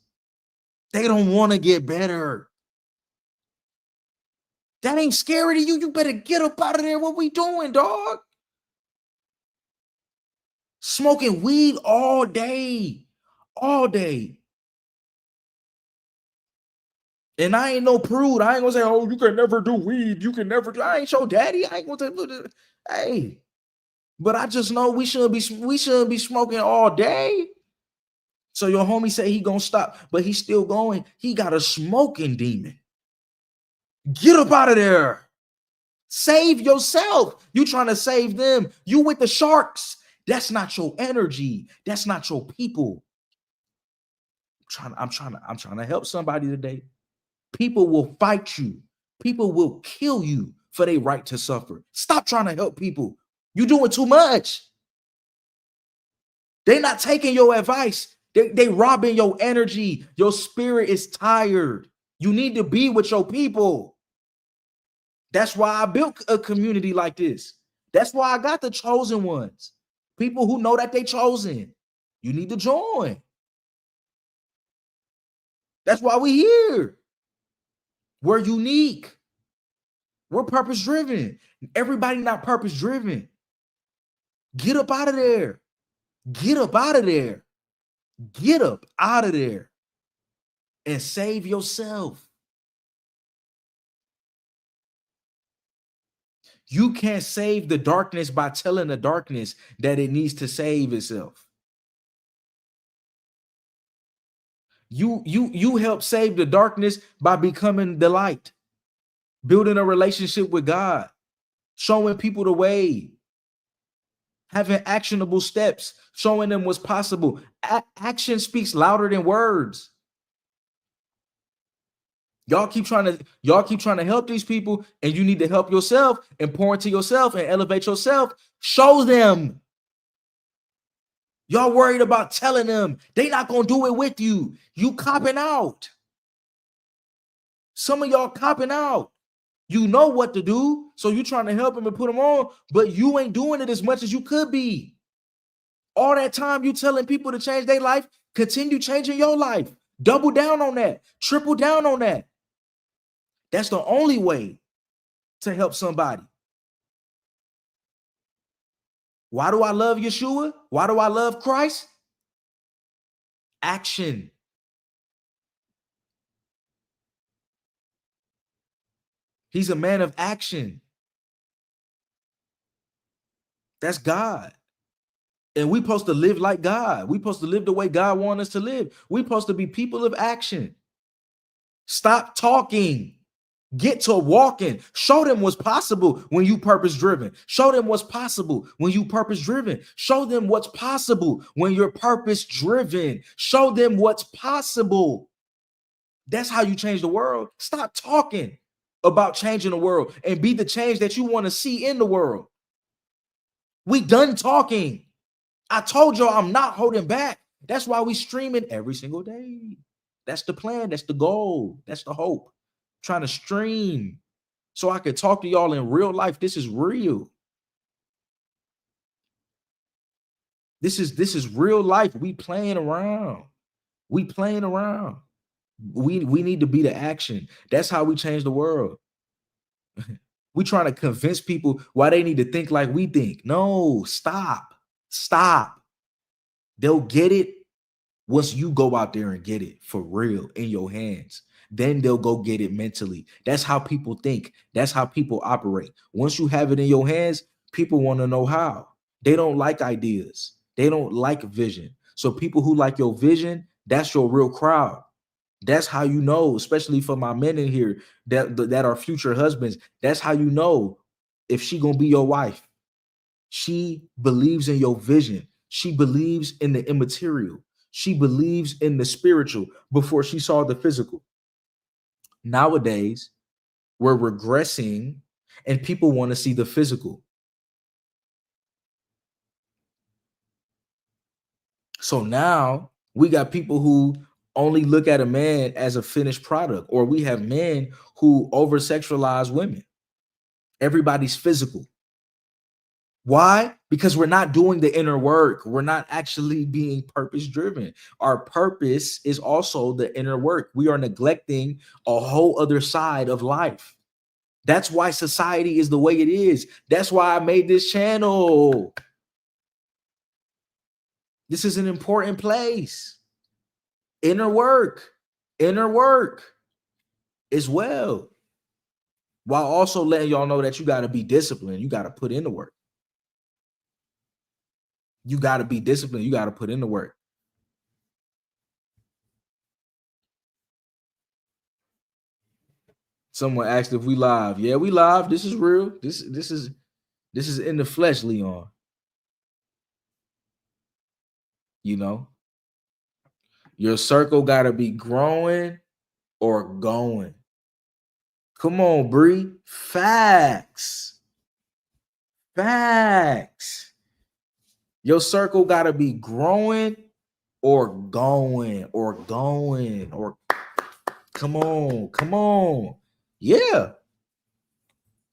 They don't want to get better. That ain't scary to you. You better get up out of there. What we doing, dog? Smoking weed all day. All day. And I ain't no prude. I ain't gonna say, oh, you can never do weed. You can never do. I ain't your daddy. I ain't gonna tell you. Hey. But I just know we shouldn't be smoking all day. So your homie say he gonna stop, but he's still going. He got a smoking demon. Get up out of there. Save yourself. You trying to save them. You with the sharks. That's not your energy. That's not your people. I'm trying to help somebody today. People will fight you. People will kill you for their right to suffer. Stop trying to help people. You're doing too much. They're not taking your advice. They robbing your energy. Your spirit is tired. You need to be with your people. That's why I built a community like this. That's why I got the chosen ones. People who know that they chosen. You need to join. That's why we here. We're unique. We're purpose driven. Everybody not purpose driven. Get up out of there. Get up out of there. Get up out of there and save yourself. You can't save the darkness by telling the darkness that it needs to save itself. You help save the darkness by becoming the light, building a relationship with God, showing people the way, having actionable steps, showing them what's possible. Action speaks louder than words. Y'all keep trying to help these people, and you need to help yourself and pour into yourself and elevate yourself. Show them. Y'all worried about telling them. They not gonna do it with you. You copping out. Some of y'all copping out. You know what to do, so you trying to help them and put them on, but you ain't doing it as much as you could be. All that time you telling people to change their life, continue changing your life. Double down on that. Triple down on that. That's the only way to help somebody. Why do I love Yeshua? Why do I love Christ? Action. He's a man of action. That's God. And we're supposed to live like God. We're supposed to live the way God wants us to live. We're supposed to be people of action. Stop talking. Get to walking. Show them what's possible when you purpose driven. Show them what's possible when you purpose driven. Show them what's possible when you're purpose driven. Show them what's possible. That's how you change the world. Stop talking about changing the world and be the change that you want to see in the world. We done talking. I told y'all I'm not holding back. That's why we streaming every single day. That's the plan. That's the goal. That's the hope. Trying to stream so I could talk to y'all in real life. This is real. This is real life. We playing around. We playing around. We need to be the action. That's how we change the world. We trying to convince people why they need to think like we think. No, stop. Stop. They'll get it once you go out there and get it for real in your hands. Then they'll go get it mentally. That's how people think. That's how people operate. Once you have it in your hands, people want to know how. They don't like ideas. They don't like vision. So people who like your vision, that's your real crowd. That's how you know, especially for my men in here that are future husbands. That's how you know if she gonna be your wife. She believes in your vision. She believes in the immaterial. She believes in the spiritual before she saw the physical. Nowadays, we're regressing and people want to see the physical. So now we got people who only look at a man as a finished product, or we have men who over sexualize women. Everybody's physical. Why? Because we're not doing the inner work. We're not actually being purpose driven. Our purpose is also the inner work. We are neglecting a whole other side of life. That's why society is the way it is. That's why I made this channel. This is an important place. Inner work as well. While also letting y'all know that you got to be disciplined. You got to put in the work. You got to be disciplined. You got to put in the work. Someone asked if we live. Yeah, we live. This is real. This is in the flesh, Leon. You know, your circle got to be growing or going. Come on, Bree. Facts. Facts. Your circle got to be growing or going or going or come on. Yeah.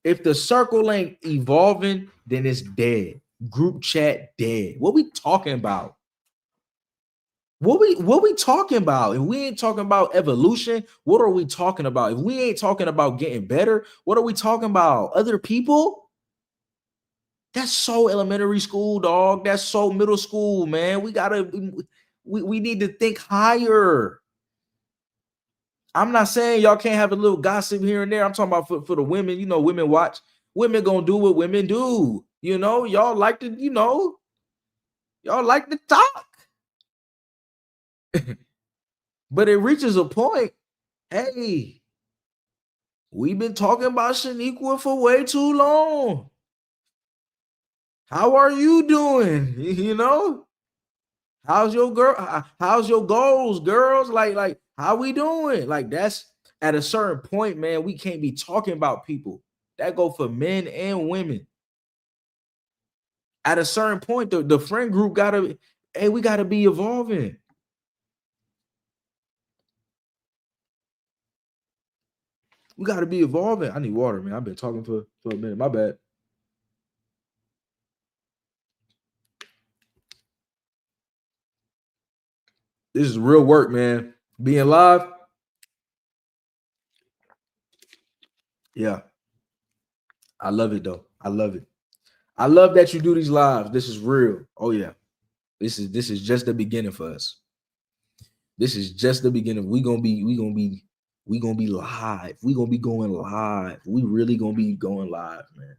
If the circle ain't evolving, then it's dead. Group chat dead. What we talking about? What we talking about? If we ain't talking about evolution, what are we talking about? If we ain't talking about getting better, what are we talking about? Other people? That's so elementary school, dog. That's so middle school, man. We need to think higher. I'm not saying y'all can't have a little gossip here and there. I'm talking about for the women. You know, women watch. Women gonna do what women do. You know, y'all like to, y'all like to talk. But it reaches a point. Hey, we've been talking about Shaniqua for way too long. How are you doing? You know, how's your girl? How's your goals, girls? Like, how we doing? Like, that's at a certain point, man. We can't be talking about people. That go for men and women. At a certain point, the friend group gotta, hey, we gotta be evolving. We gotta be evolving. I need water, man. I've been talking for a minute. My bad. This is real work, man. Being live. Yeah. I love it though. I love it. I love that you do these lives. This is real. Oh yeah. This is just the beginning for us. This is just the beginning. We gonna be live. We gonna be going live. We really gonna be going live, man.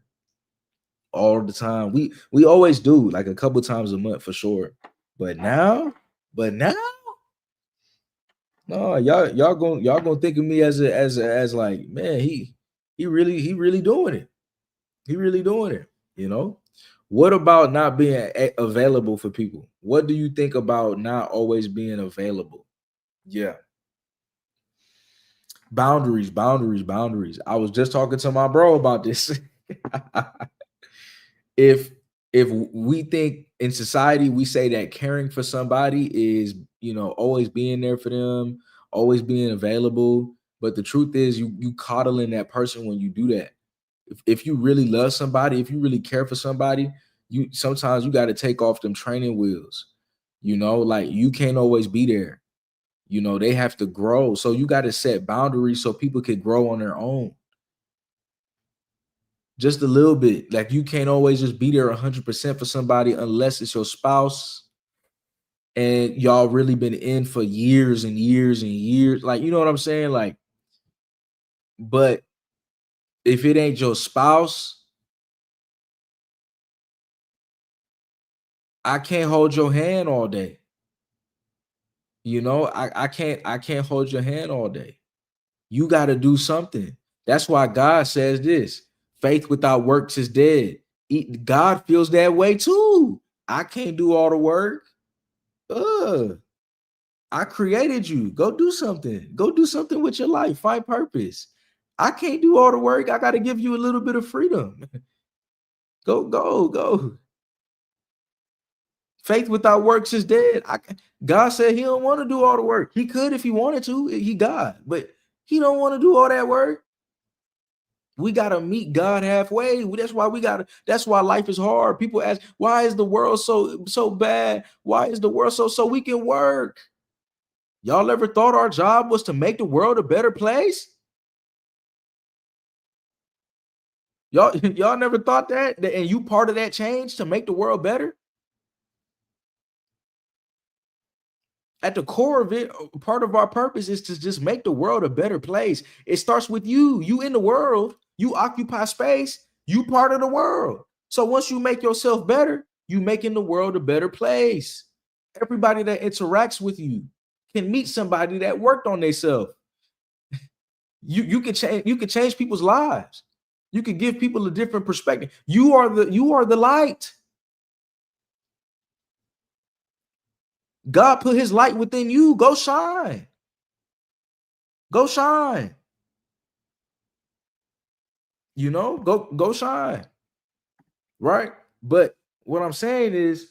All the time. We always do, like a couple times a month for sure. But now, no, y'all gonna think of me as like, man, he really doing it. He really doing it, you know? What about not being available for people? What do you think about not always being available? Yeah. Boundaries. I was just talking to my bro about this. if if we think in society we say that caring for somebody is, always being there for them, always being available, but the truth is you coddling that person when you do that. If you really love somebody, if you really care for somebody, sometimes you got to take off them training wheels. You know, like you can't always be there. You know, they have to grow. So you got to set boundaries so people can grow on their own. Just a little bit. Like you can't always just be there 100% for somebody unless it's your spouse and y'all really been in for years and years and years. Like, you know what I'm saying? Like, but if it ain't your spouse, I can't hold your hand all day. You know, I can't hold your hand all day. You got to do something. That's why God says this: faith without works is dead. God feels that way too. I can't do all the work. I created you. Go do something. Go do something with your life. Find purpose. I can't do all the work. I got to give you a little bit of freedom. Go. Faith without works is dead. God said he don't want to do all the work. He could if he wanted to. He God, but he don't want to do all that work. We got to meet God halfway. That's why life is hard. People ask, why is the world so bad? Why is the world so we can work? Y'all ever thought our job was to make the world a better place? Y'all never thought that? And you part of that change to make the world better? At the core of it, part of our purpose is to just make the world a better place. It starts with you. You in the world, you occupy space, you part of the world. So once you make yourself better, you making the world a better place. Everybody that interacts with you can meet somebody that worked on themselves. You can change people's lives. You can give people a different perspective. You are the light. God put his light within you. Go shine. Go shine. You know, go shine. Right? But what I'm saying is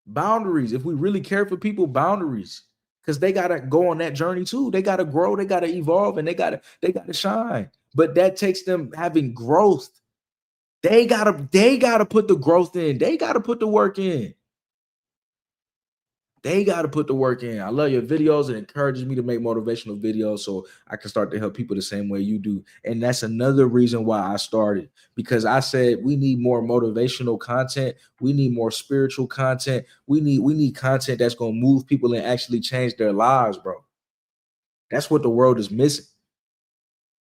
boundaries. If we really care for people, boundaries. Because they gotta go on that journey too. They gotta grow, they gotta evolve, and they gotta shine. But that takes them having growth. They gotta put the growth in. They gotta put the work in. They got to put the work in. I love your videos. It encourages me to make motivational videos so I can start to help people the same way you do. And that's another reason why I started, because I said we need more motivational content. We need more spiritual content. We need content that's going to move people and actually change their lives, bro. That's what the world is missing.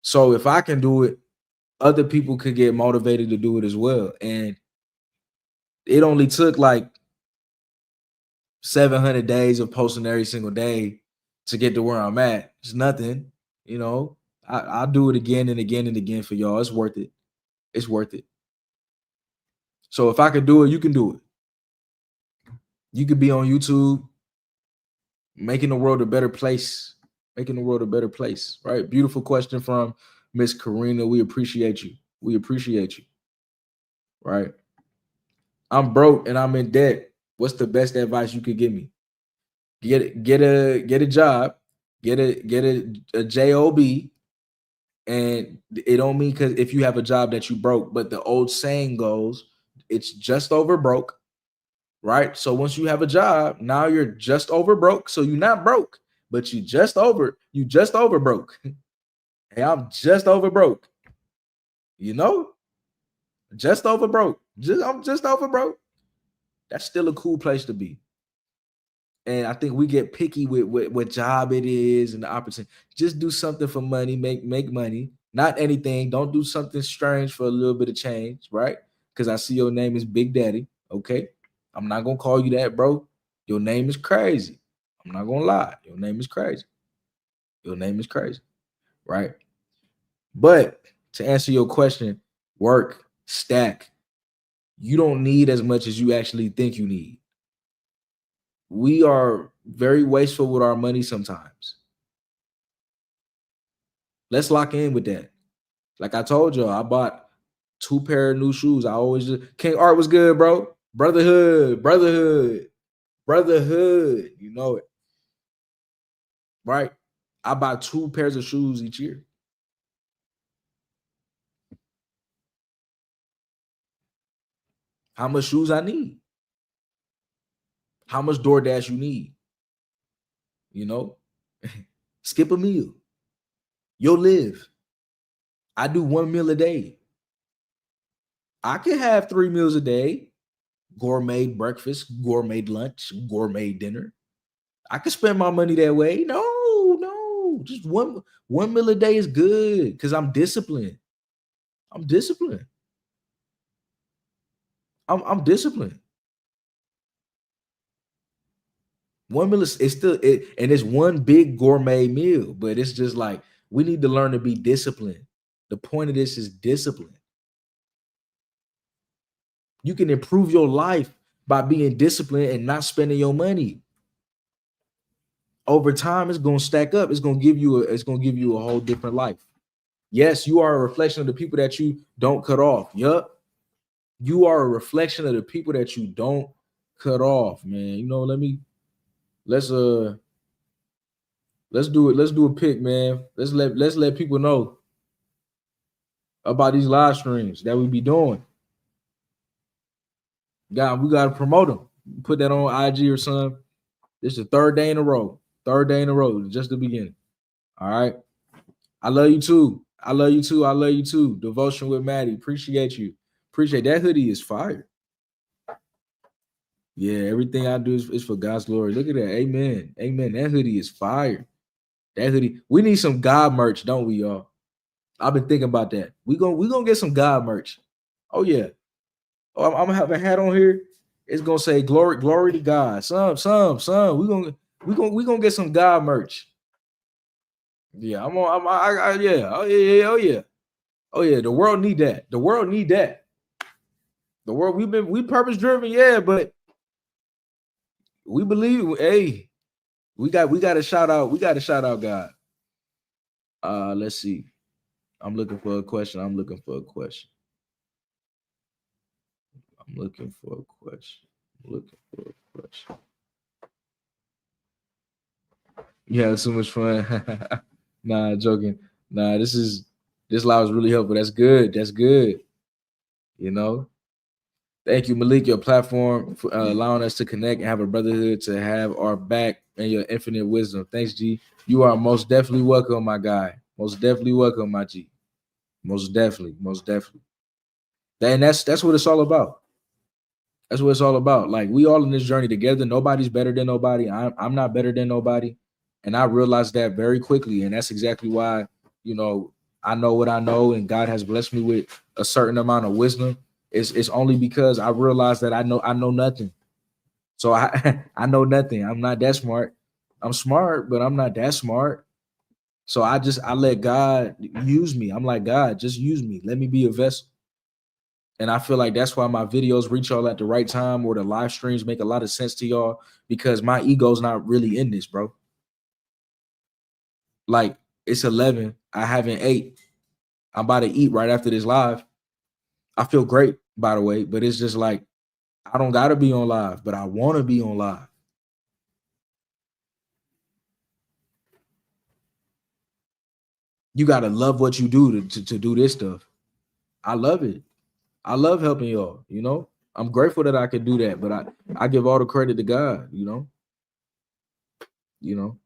So if I can do it, other people could get motivated to do it as well. And it only took like 700 days of posting every single day to get to where I'm at. It's nothing, you know. I'll do it again and again and again for y'all. It's worth it. It's worth it. So if I could do it, you can do it. You could be on YouTube, making the world a better place. Making the world a better place, right? Beautiful question from Miss Karina. We appreciate you. We appreciate you, right? I'm broke and I'm in debt. What's the best advice you could give me? Get a job, get a job, and it don't mean because if you have a job that you broke, but the old saying goes, it's just over broke, right? So once you have a job, now you're just over broke. So you're not broke, but you just over broke. Hey, I'm just over broke. You know, just over broke. I'm just over broke. That's still a cool place to be. And I think we get picky with what job it is and the opportunity. Just do something for money, make money. Not anything. Don't do something strange for a little bit of change, right? Because I see your name is Big Daddy. Okay. I'm not gonna call you that, bro. Your name is crazy. I'm not gonna lie. Your name is crazy. Your name is crazy, right? But to answer your question, work, stack. You don't need as much as you actually think you need. We are very wasteful with our money sometimes. Let's lock in with that. Like I told you, I bought 2 pair of new shoes. I always just King Art was good, bro. Brotherhood. You know it, right? I buy 2 pairs of shoes each year. how much shoes I need, how much DoorDash you need. You know, skip a meal. You'll live. I do 1 meal a day. I can have 3 meals a day. Gourmet breakfast, gourmet lunch, gourmet dinner. I can spend my money that way. No, just one meal a day is good because I'm disciplined. I'm disciplined. I'm disciplined. 1 meal is still it, and it's one big gourmet meal, but it's just like we need to learn to be disciplined. The point of this is discipline. You can improve your life by being disciplined and not spending your money. Over time, it's gonna stack up. It's gonna give you a whole different life. Yes, you are a reflection of the people that you don't cut off. Yup. You are a reflection of the people that you don't cut off, man. You know, let's do it. Let's do a pick, man. Let's let people know about these live streams that we be doing. God, we gotta promote them. Put that on IG or something. This is the third day in a row. Third day in a row, just the beginning. All right. I love you too. I love you too. I love you too. Devotion with Maddie. Appreciate you. Appreciate that hoodie is fire. Yeah, everything I do is for God's glory. Look at that. Amen. Amen. That hoodie is fire. That hoodie. We need some God merch, don't we, y'all? I've been thinking about that. We gonna get some God merch. Oh yeah. Oh, I'm gonna have a hat on here. It's gonna say glory to God. Some. We gonna get some God merch. Yeah, yeah. Oh yeah. Oh yeah. Oh yeah. The world need that. The world need that. The world we purpose driven, yeah, but we believe. Hey, we got to shout out. We got to shout out God. Let's see. I'm looking for a question. I'm looking for a question. You had so much fun. Nah, joking. Nah, this live was really helpful. That's good. That's good. You know. Thank you, Malik, your platform for allowing us to connect and have a brotherhood to have our back and your infinite wisdom. Thanks, G. You are most definitely welcome, my guy. Most definitely welcome, my G. Most definitely. Most definitely. And that's what it's all about. That's what it's all about. Like we all in this journey together. Nobody's better than nobody. I'm not better than nobody. And I realized that very quickly. And that's exactly why, you know, I know what I know, and God has blessed me with a certain amount of wisdom. It's only because I realized that I know nothing. So I I know nothing. I'm not that smart. I'm smart, but I'm not that smart. So I let God use me. I'm like, God, just use me. Let me be a vessel. And I feel like that's why my videos reach y'all at the right time, or the live streams make a lot of sense to y'all, because my ego's not really in this, bro. Like it's 11. I haven't ate. I'm about to eat right after this live. I feel great, by the way, but it's just like I don't gotta be on live, but I want to be on live. You gotta love what you do to do this stuff. I love it. I love helping y'all, you know. I'm grateful that I can do that, but I give all the credit to God, you know. You know.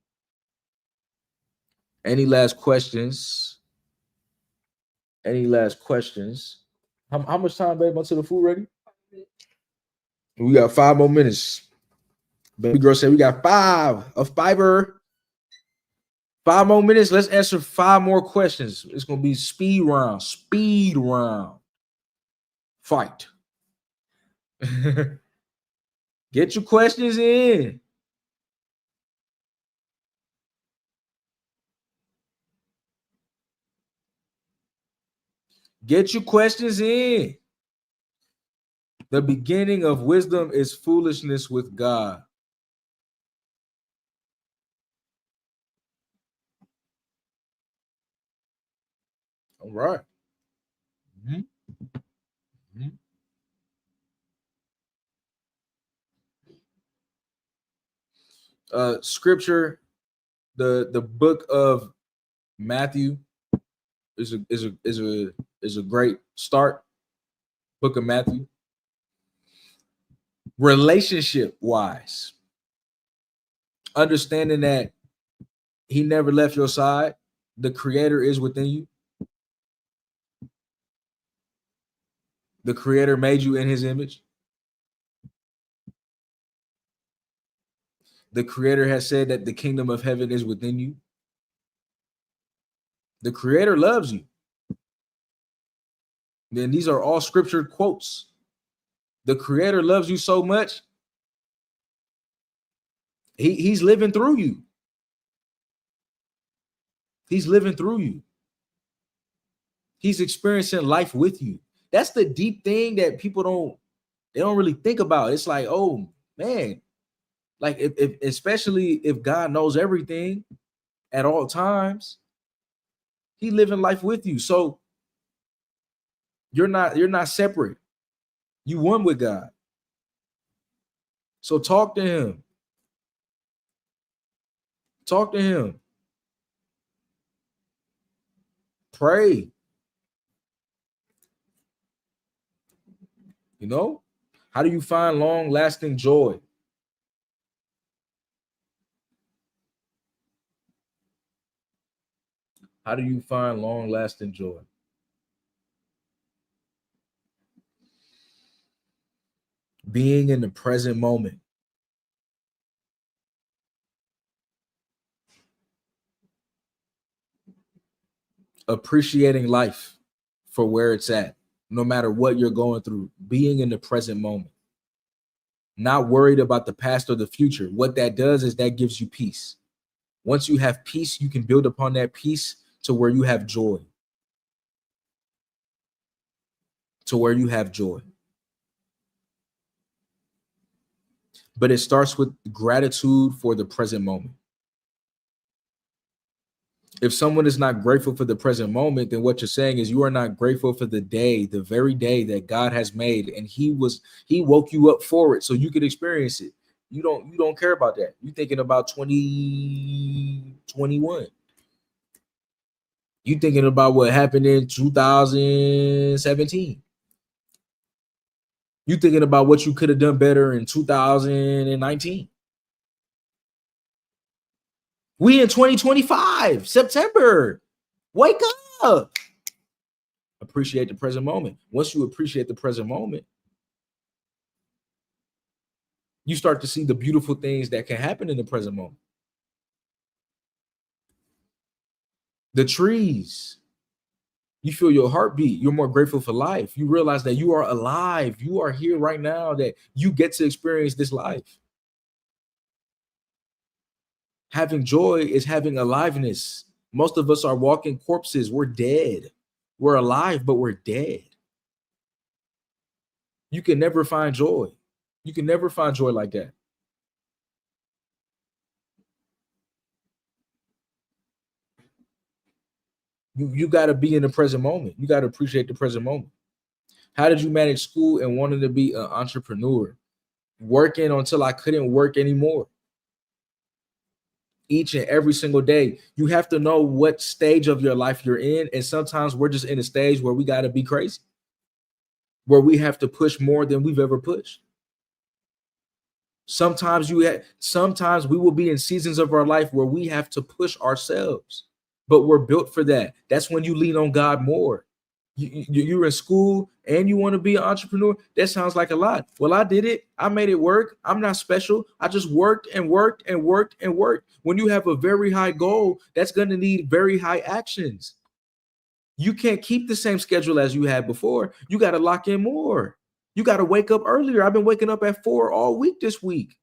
Any last questions? Any last questions? How much time, babe, until the food ready? We got 5 more minutes. Baby girl said we got 5 of fiber. 5 more minutes. Let's answer 5 more questions. It's gonna be speed round. Speed round. Fight. Get your questions in. Get your questions in. The beginning of wisdom is foolishness with God. All right. Mm-hmm. Mm-hmm. Scripture, the book of Matthew is a great start. Book of Matthew. Relationship wise, understanding that he never left your side, the creator is within you. The creator made you in his image. The creator has said that the kingdom of heaven is within you. The creator loves you. Then these are all scripture quotes. The creator loves you so much. He's living through you. He's living through you. He's experiencing life with you. That's the deep thing that people don't really think about. It's like, oh man, like if especially if God knows everything at all times, he living life with you. So you're not separate. You one with God. So talk to him. Talk to him. Pray. You know, how do you find long-lasting joy? How do you find long-lasting joy? Being in the present moment. Appreciating life for where it's at, no matter what you're going through. Being in the present moment. Not worried about the past or the future. What that does is that gives you peace. Once you have peace, you can build upon that peace to where you have joy. To where you have joy. But it starts with gratitude for the present moment. If someone is not grateful for the present moment, then what you're saying is you are not grateful for the day, the very day that God has made, and he woke you up for it so you could experience it. You don't care about that. You're thinking about 2021. You thinking about what happened in 2017. You thinking about what you could have done better in 2019. We in 2025, September. Wake up. Appreciate the present moment. Once you appreciate the present moment, you start to see the beautiful things that can happen in the present moment. The trees. You feel your heartbeat. You're more grateful for life. You realize that you are alive. You are here right now, that you get to experience this life. Having joy is having aliveness. Most of us are walking corpses. We're dead. We're alive, but we're dead. You can never find joy. You can never find joy like that. You got to be in the present moment. You got to appreciate the present moment. How did you manage school and wanting to be an entrepreneur? Working until I couldn't work anymore. Each and every single day. You have to know what stage of your life you're in. And sometimes we're just in a stage where we got to be crazy, where we have to push more than we've ever pushed. Sometimes we will be in seasons of our life where we have to push ourselves, but we're built for that. That's when you lean on God more. You're in school and you want to be an entrepreneur. That sounds like a lot. Well, I did it. I made it work. I'm not special. I just worked and worked and worked and worked. When you have a very high goal, that's going to need very high actions. You can't keep the same schedule as you had before. You got to lock in more. You got to wake up earlier. I've been waking up at 4 all week this week.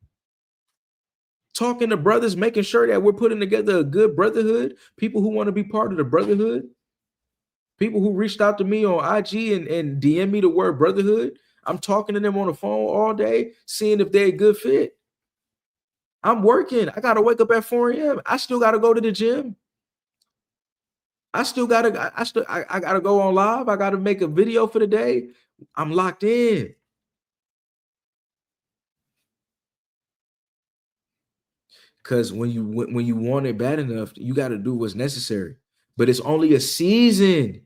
Talking to brothers, making sure that we're putting together a good brotherhood. People who want to be part of the brotherhood. People who reached out to me on IG and DM me the word brotherhood. I'm talking to them on the phone all day, seeing if they're a good fit. I'm working. I got to wake up at 4 a.m. I still got to go to the gym. I got to go on live. I got to make a video for the day. I'm locked in. Because when you want it bad enough, you got to do what's necessary. But it's only a season.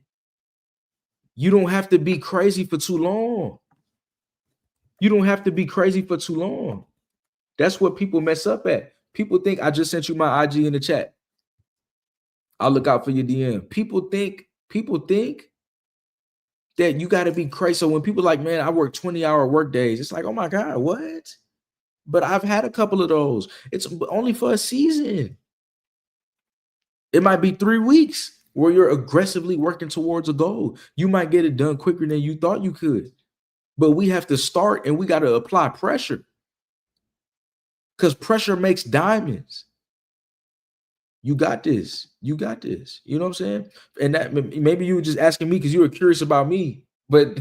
You don't have to be crazy for too long. You don't have to be crazy for too long. That's what people mess up at. People think I just sent you my IG in the chat. I'll look out for your DM. People think that you got to be crazy. So when people like, man, I work 20-hour work days, it's like, oh my God, what? But I've had a couple of those. It's only for a season. It might be 3 weeks where you're aggressively working towards a goal. You might get it done quicker than you thought you could. But we have to start and we got to apply pressure, because pressure makes diamonds. You got this. You got this. You know what I'm saying? And that maybe you were just asking me because you were curious about me, but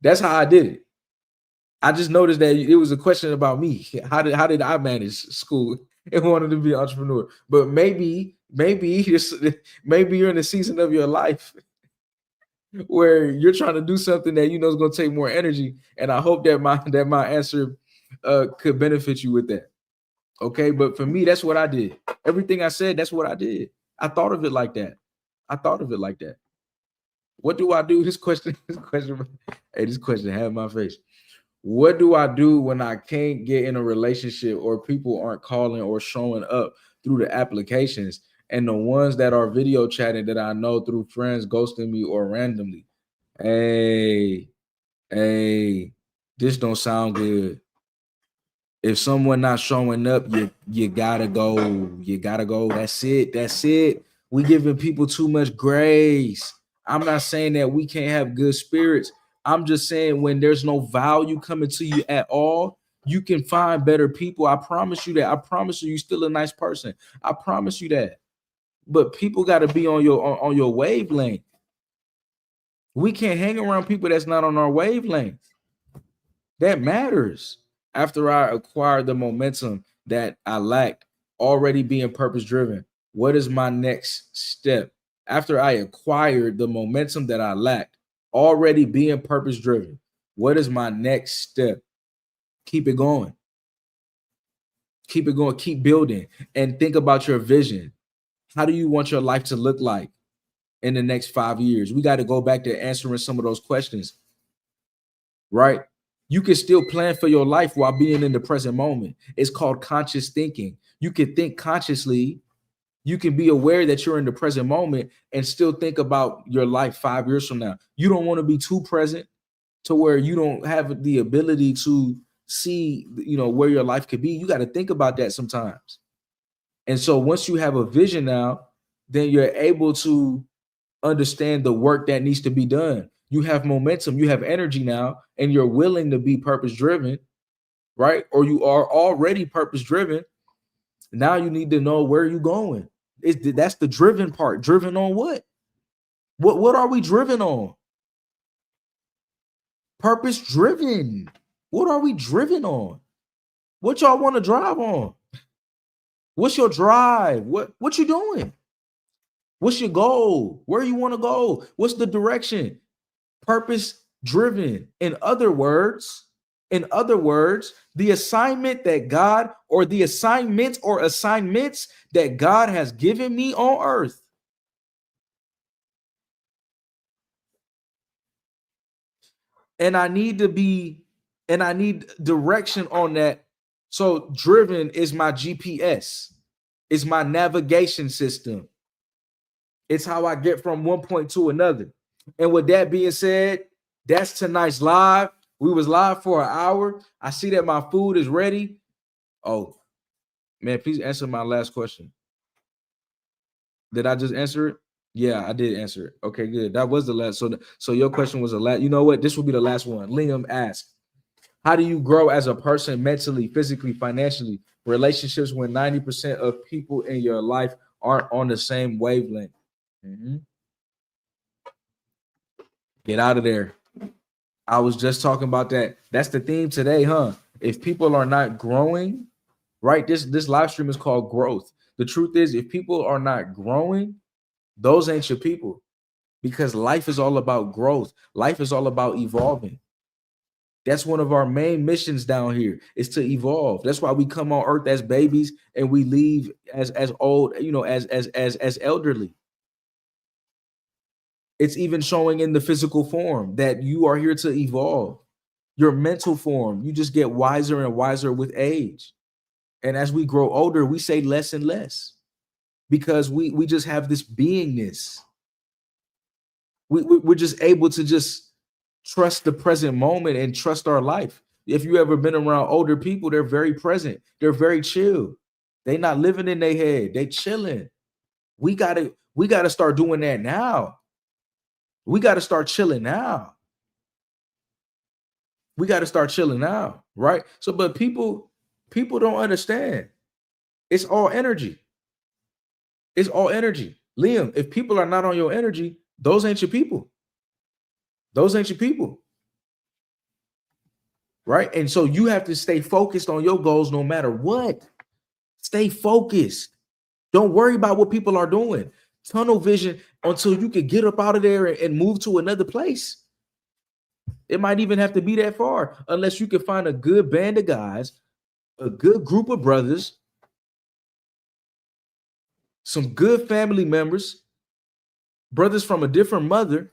that's how I did it. I just noticed that it was a question about me. How did I manage school and wanted to be an entrepreneur? But maybe you're in a season of your life where you're trying to do something that you know is going to take more energy. And I hope that my answer could benefit you with that. Okay, but for me, that's what I did. Everything I said, that's what I did. I thought of it like that. What do I do? This question, hey, this question had my face. What do I do when I can't get in a relationship or people aren't calling or showing up through the applications, and the ones that are video chatting that I know through friends ghosting me or randomly? Hey, this don't sound good. If someone not showing up, you gotta go. You gotta go. That's it. We giving people too much grace. I'm not saying that we can't have good spirits. I'm just saying when there's no value coming to you at all, you can find better people. I promise you that. I promise you, you're still a nice person. I promise you that. But people got to be on your wavelength. We can't hang around people that's not on our wavelength. That matters. After I acquired the momentum that I lacked, already being purpose driven, what is my next step? After I acquired the momentum that I lacked, already being purpose driven, what is my next step? Keep it going. Keep it going. Keep building and think about your vision. How do you want your life to look like in the next 5 years? We got to go back to answering some of those questions, right? You can still plan for your life while being in the present moment. It's called conscious thinking. You can think consciously. You can be aware that you're in the present moment and still think about your life 5 years from now. You don't want to be too present to where you don't have the ability to see, where your life could be. You got to think about that sometimes. And so once you have a vision now, then you're able to understand the work that needs to be done. You have momentum, you have energy now, and you're willing to be purpose driven, right? Or you are already purpose driven. Now you need to know where you're going. That's the driven part. Driven on what? What are we driven on? Purpose driven. What are we driven on? What y'all want to drive on? What's your drive? What you doing? What's your goal? Where you want to go? What's the direction? Purpose driven. In other words, the assignment that God, or the assignment or assignments that God has given me on earth, and I need direction on that. So driven is my GPS. It's my navigation system. It's how I get from one point to another. And with that being said, that's tonight's live. We was live for an hour. I see that my food is ready. Oh, man, please answer my last question. Did I just answer it? Yeah, I did answer it. Okay, good. That was the last. So your question was the last. You know what? This will be the last one. Liam asked, how do you grow as a person mentally, physically, financially, relationships when 90% of people in your life aren't on the same wavelength? Get out of there. I was just talking about that. That's the theme today, huh? If people are not growing, right? This live stream is called growth. The truth is, if people are not growing, those ain't your people, because life is all about growth. Life is all about evolving. That's one of our main missions down here, is to evolve. That's why we come on earth as babies and we leave as old, as elderly. It's even showing in the physical form that you are here to evolve. Your mental form, you just get wiser and wiser with age. And as we grow older, we say less and less because we just have this beingness. We're just able to just trust the present moment and trust our life. If you ever been around older people, they're very present. They're very chill. They not living in their head. They chilling. We gotta start doing that now. We gotta start chilling now. We gotta start chilling now, right? So, but people don't understand. It's all energy. It's all energy. Liam, if people are not on your energy, those ain't your people. Those ain't your people. Right? And so you have to stay focused on your goals no matter what. Stay focused. Don't worry about what people are doing. Tunnel vision until you can get up out of there and move to another place. It might even have to be that far, unless you can find a good band of guys, a good group of brothers, some good family members, brothers from a different mother,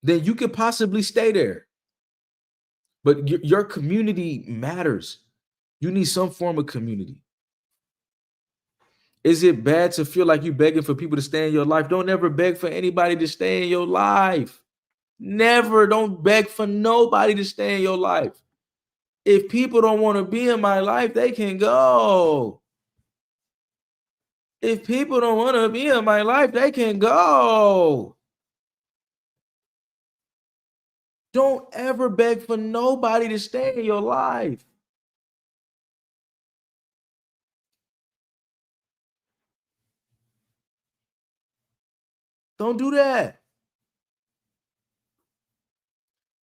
then you could possibly stay there. But your community matters. You need some form of community. Is it bad to feel like you're begging for people to stay in your life? Don't ever beg for anybody to stay in your life. Never. Don't beg for nobody to stay in your life. If people don't want to be in my life, they can go. If people don't want to be in my life, they can go. Don't ever beg for nobody to stay in your life. Don't do that.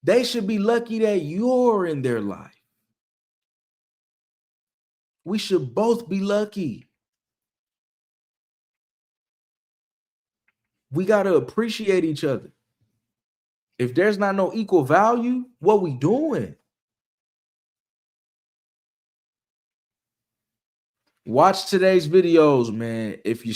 They should be lucky that you're in their life. We should both be lucky. We got to appreciate each other. If there's not no equal value, what we doing? Watch today's videos, man. If you're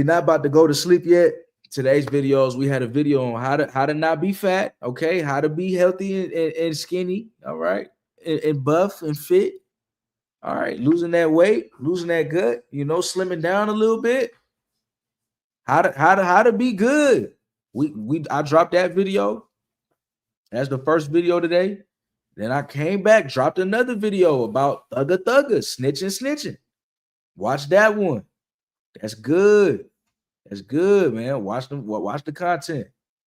not about to go to sleep yet, today's videos, we had a video on how to not be fat, okay? How to be healthy and skinny, all right? And buff and fit. All right, losing that weight, losing that gut, slimming down a little bit. How to be good. I dropped that video. That's the first video today. Then I came back, dropped another video about thugger, snitching. Watch that one. That's good. That's good, man. Watch the content.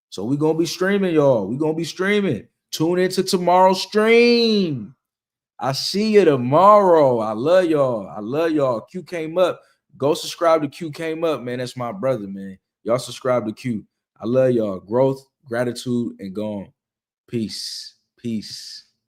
So we're gonna be streaming, y'all. We're gonna be streaming. Tune into tomorrow's stream. I see you tomorrow. I love y'all. Q came up. Go subscribe to Q came up, man. That's my brother, man. Y'all subscribe to Q. I love y'all. Growth, gratitude, and gone. Peace.